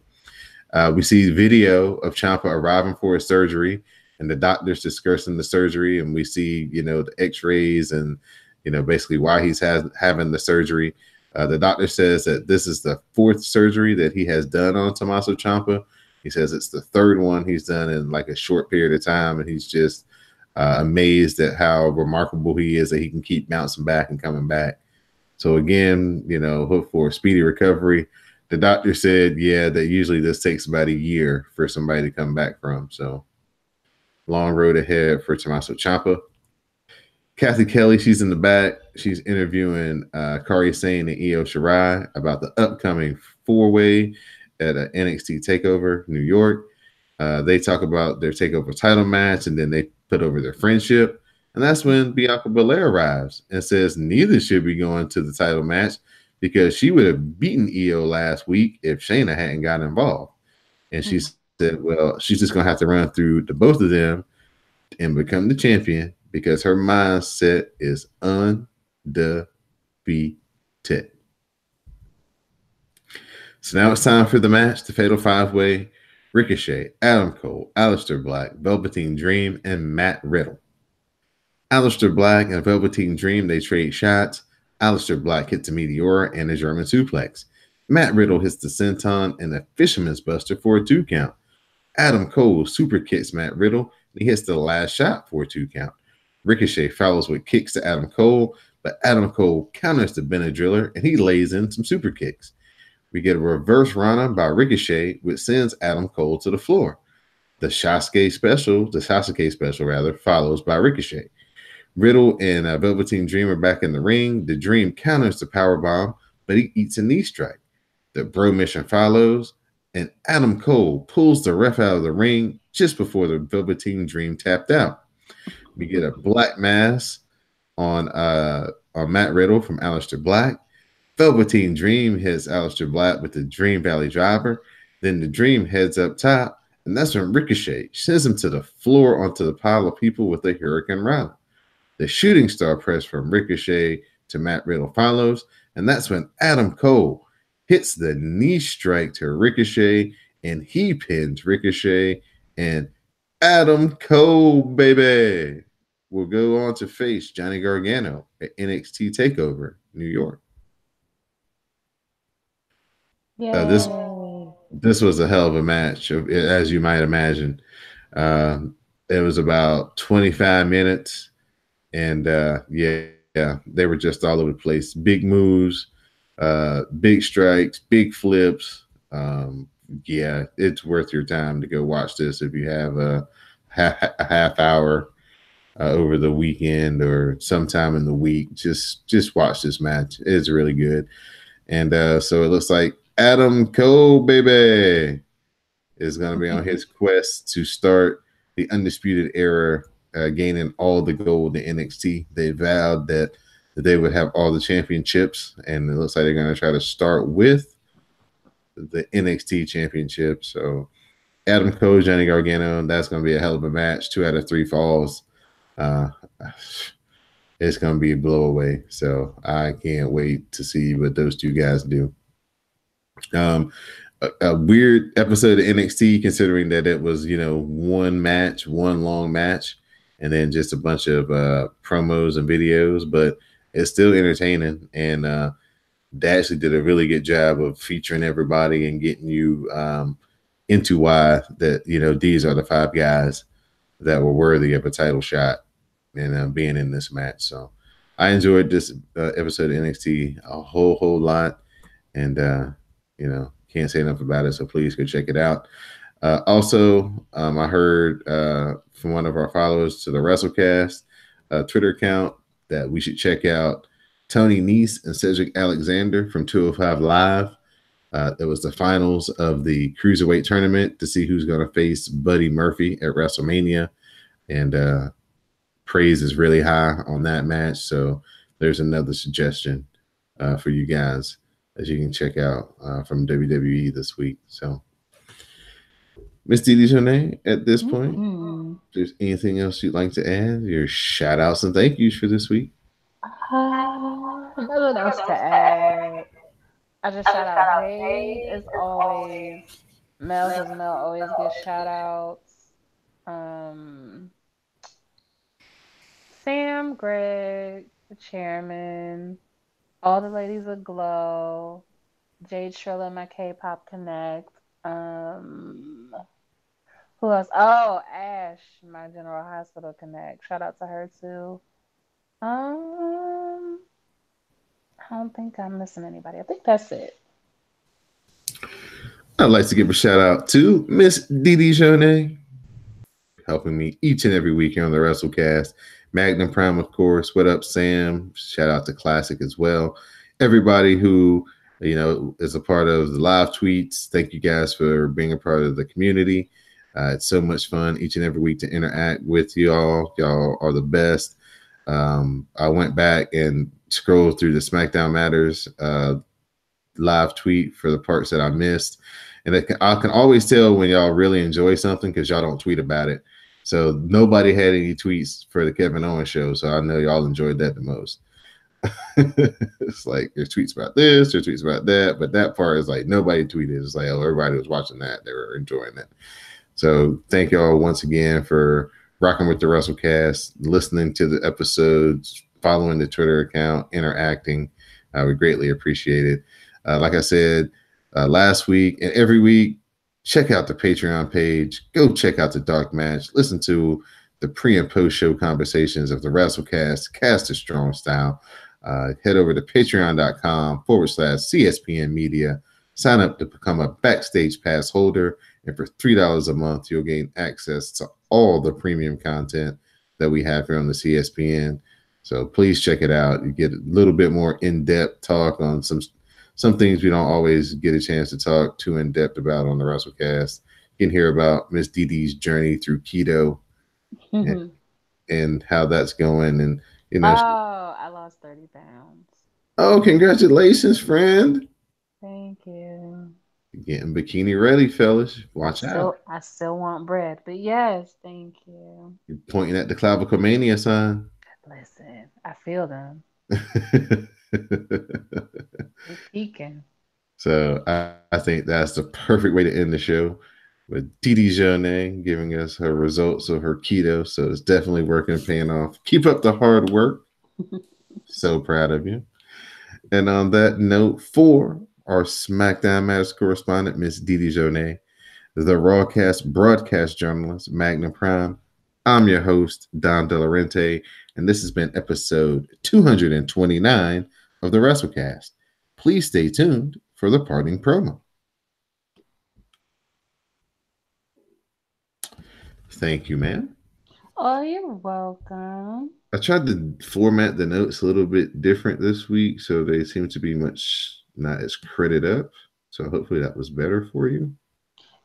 We see video of Ciampa arriving for his surgery, and the doctors discussing the surgery, and we see the X-rays and basically why he's having the surgery. The doctor says that this is the 4th surgery that he has done on Tommaso Ciampa, He says it's the third one he's done in like a short period of time, and he's just amazed at how remarkable he is that he can keep bouncing back and coming back. So again, hope for a speedy recovery. The doctor said, yeah, that usually this takes about a year for somebody to come back from. So long road ahead for Tommaso Ciampa. Kathy Kelly, she's in the back. She's interviewing Kari Sane and Io Shirai about the upcoming four-way at NXT TakeOver New York. They talk about their TakeOver title match, and then they put over their friendship. And that's when Bianca Belair arrives and says neither should be going to the title match because she would have beaten Io last week if Shayna hadn't gotten involved. And she said, well, she's just going to have to run through the both of them and become the champion because her mindset is undefeated. So now it's time for the match, the Fatal 5-Way. Ricochet, Adam Cole, Aleister Black, Velveteen Dream, and Matt Riddle. Aleister Black and Velveteen Dream, they trade shots. Aleister Black hits a Meteora and a German suplex. Matt Riddle hits the senton and a Fisherman's Buster for a 2 count. Adam Cole super kicks Matt Riddle, and he hits the last shot for a 2 count. Ricochet follows with kicks to Adam Cole, but Adam Cole counters the Benadryller, and he lays in some super kicks. We get a reverse Rana by Ricochet, which sends Adam Cole to the floor. The Sasuke special, follows by Ricochet. Riddle and Velveteen Dream are back in the ring. The Dream counters the powerbomb, but he eats a knee strike. The Bro Mission follows, and Adam Cole pulls the ref out of the ring just before the Velveteen Dream tapped out. We get a black mass on Matt Riddle from Aleister Black. Velveteen Dream hits Aleister Black with the Dream Valley Driver. Then the Dream heads up top, and that's when Ricochet sends him to the floor onto the pile of people with a Hurricane Rana. The Shooting Star press from Ricochet to Matt Riddle follows, and that's when Adam Cole hits the knee strike to Ricochet, and he pins Ricochet, and Adam Cole, baby, will go on to face Johnny Gargano at NXT TakeOver New York. This Yay. this was a hell of a match, as you might imagine. It was about 25 minutes, and yeah, they were just all over the place. Big moves, big strikes, big flips. Yeah, it's worth your time to go watch this if you have a half hour over the weekend or sometime in the week. Just watch this match. It's really good. And so it looks like Adam Cole, baby, is going to be on his quest to start the Undisputed Era, gaining all the gold in NXT. They vowed that they would have all the championships, and it looks like they're going to try to start with the NXT championship. So Adam Cole, Johnny Gargano, that's going to be a hell of a match. 2 out of 3 falls. It's going to be a blow away. So I can't wait to see what those 2 guys do. A weird episode of NXT, considering that it was, one long match, and then just a bunch of promos and videos, but it's still entertaining. And they actually did a really good job of featuring everybody and getting you into why that, these are the 5 guys that were worthy of a title shot and being in this match. So I enjoyed this episode of NXT a whole lot, and can't say enough about it. So please go check it out. Also, I heard from one of our followers to the WrassleCast Twitter account that we should check out Tony Nese and Cedric Alexander from 205 Live. It was the finals of the Cruiserweight tournament to see who's going to face Buddy Murphy at WrestleMania. And praise is really high on that match. So there's another suggestion for you guys that you can check out from WWE this week. So, Miss Didi Jonay, at this point, if there's anything else you'd like to add, your shout outs and thank yous for this week. Nothing else to add. I just shout out Jade as always. Mel, because Mel always gets shout outs. Sam, Greg, the chairman, all the ladies aglow, Jade Trilla, my K-pop connect. Who else? Oh, Ash, my General Hospital Connect. Shout out to her too. Um, I don't think I'm missing anybody. I think that's it. I'd like to give a shout out to Miss Didi Jonay, helping me each and every week here on the WrassleCast. Magnum Prime, of course. What up, Sam? Shout out to Classic as well. Everybody who is a part of the live tweets. Thank you guys for being a part of the community. It's so much fun each and every week to interact with y'all. Y'all are the best. I went back and scrolled through the SmackDown Matters live tweet for the parts that I missed. And I can always tell when y'all really enjoy something because y'all don't tweet about it. So nobody had any tweets for the Kevin Owens show. So I know y'all enjoyed that the most. It's like there's tweets about this, there's tweets about that, but that part is like nobody tweeted. It's like, oh, everybody was watching that. They were enjoying it. So thank y'all once again for rocking with the WrassleCast, listening to the episodes, following the Twitter account, interacting. We greatly appreciate it. Like I said last week and every week, check out the Patreon page. Go check out the Dark Match. Listen to the pre and post show conversations of the WrassleCast, Cast a Strong Style. Head over to patreon.com/CSPN Media. Sign up to become a Backstage Pass holder. And for $3 a month, you'll gain access to all the premium content that we have here on the CSPN. So please check it out. You get a little bit more in-depth talk on some things we don't always get a chance to talk too in-depth about on the WrassleCast. You can hear about Miss Didi's journey through keto and how that's going. And, I lost 30 pounds. Oh, congratulations, friend. Thank you. Getting bikini ready, fellas. Watch out. I still want bread, but yes, thank you. You're pointing at the clavicle mania sign. Listen, I feel them. They're peeking. So I think that's the perfect way to end the show with Didi Jonay giving us her results of her keto. So it's definitely working, paying off. Keep up the hard work. So proud of you. And on that note, for our SmackDown Matters correspondent, Miss Didi Jonay, the WrassleCast broadcast journalist, Magnum Prime, I'm your host, Don Delarente, and this has been episode 229 of the WrassleCast. Please stay tuned for the parting promo. Thank you, ma'am. Oh, you're welcome. I tried to format the notes a little bit different this week, so they seem to be much not as critted up. So hopefully that was better for you.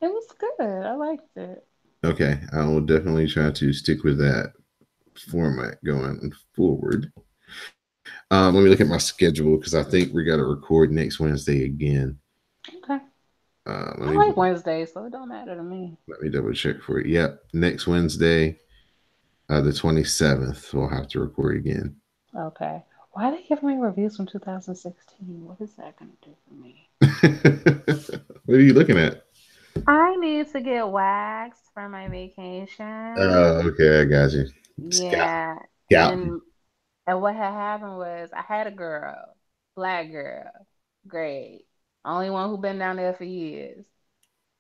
It was good. I liked it. Okay, I will definitely try to stick with that format going forward. Let me look at my schedule because I think we got to record next Wednesday again. Okay. I like Wednesdays, so it don't matter to me. Let me double check for it. Yep, next Wednesday, the 27th, we'll have to record again. Okay. Why are they giving me reviews from 2016? What is that going to do for me? What are you looking at? I need to get waxed for my vacation. Oh, okay, I got you. Yeah. And what had happened was I had a girl, black girl, great. Only one who been down there for years.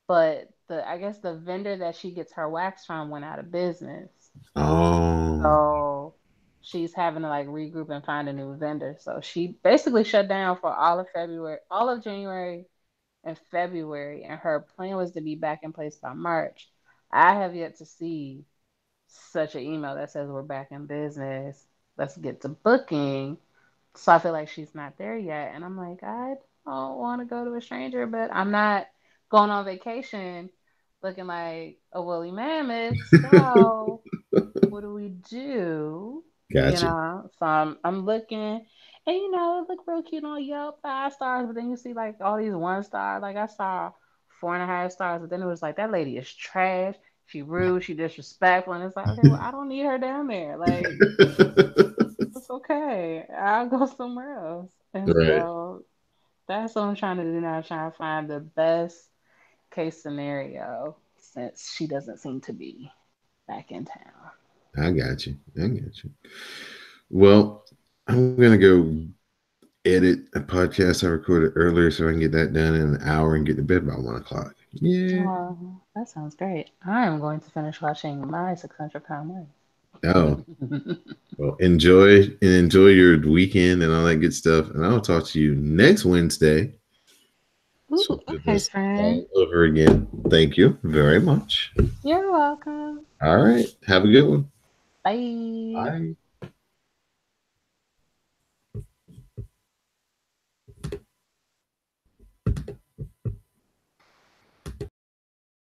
But I guess the vendor that she gets her wax from went out of business. Oh. So she's having to like regroup and find a new vendor. So she basically shut down for all of January and February, and her plan was to be back in place by March. I have yet to see such an email that says we're back in business. Let's get to booking. So I feel like she's not there yet. And I'm like, I don't want to go to a stranger, but I'm not going on vacation looking like a woolly mammoth. So what do we do? Gotcha. So I'm looking, and it look real cute on Yelp, 5 stars, but then you see like all these 1 star. Like I saw 4.5 stars, but then it was like that lady is trash. She rude, she disrespectful, and it's like, okay, well, I don't need her down there. Like, it's okay. I'll go somewhere else. And so that's what I'm trying to do now, trying to find the best case scenario since she doesn't seem to be back in town. I got you. Well, I'm going to go edit a podcast I recorded earlier so I can get that done in an hour and get to bed by 1 o'clock. Yeah. Oh, that sounds great. I am going to finish watching my 600-pound Oh, life. well, enjoy your weekend and all that good stuff. And I'll talk to you next Wednesday. So Ooh, we'll do okay, this friend. all over again. Thank you very much. You're welcome. All right. Have a good one. Bye. Bye.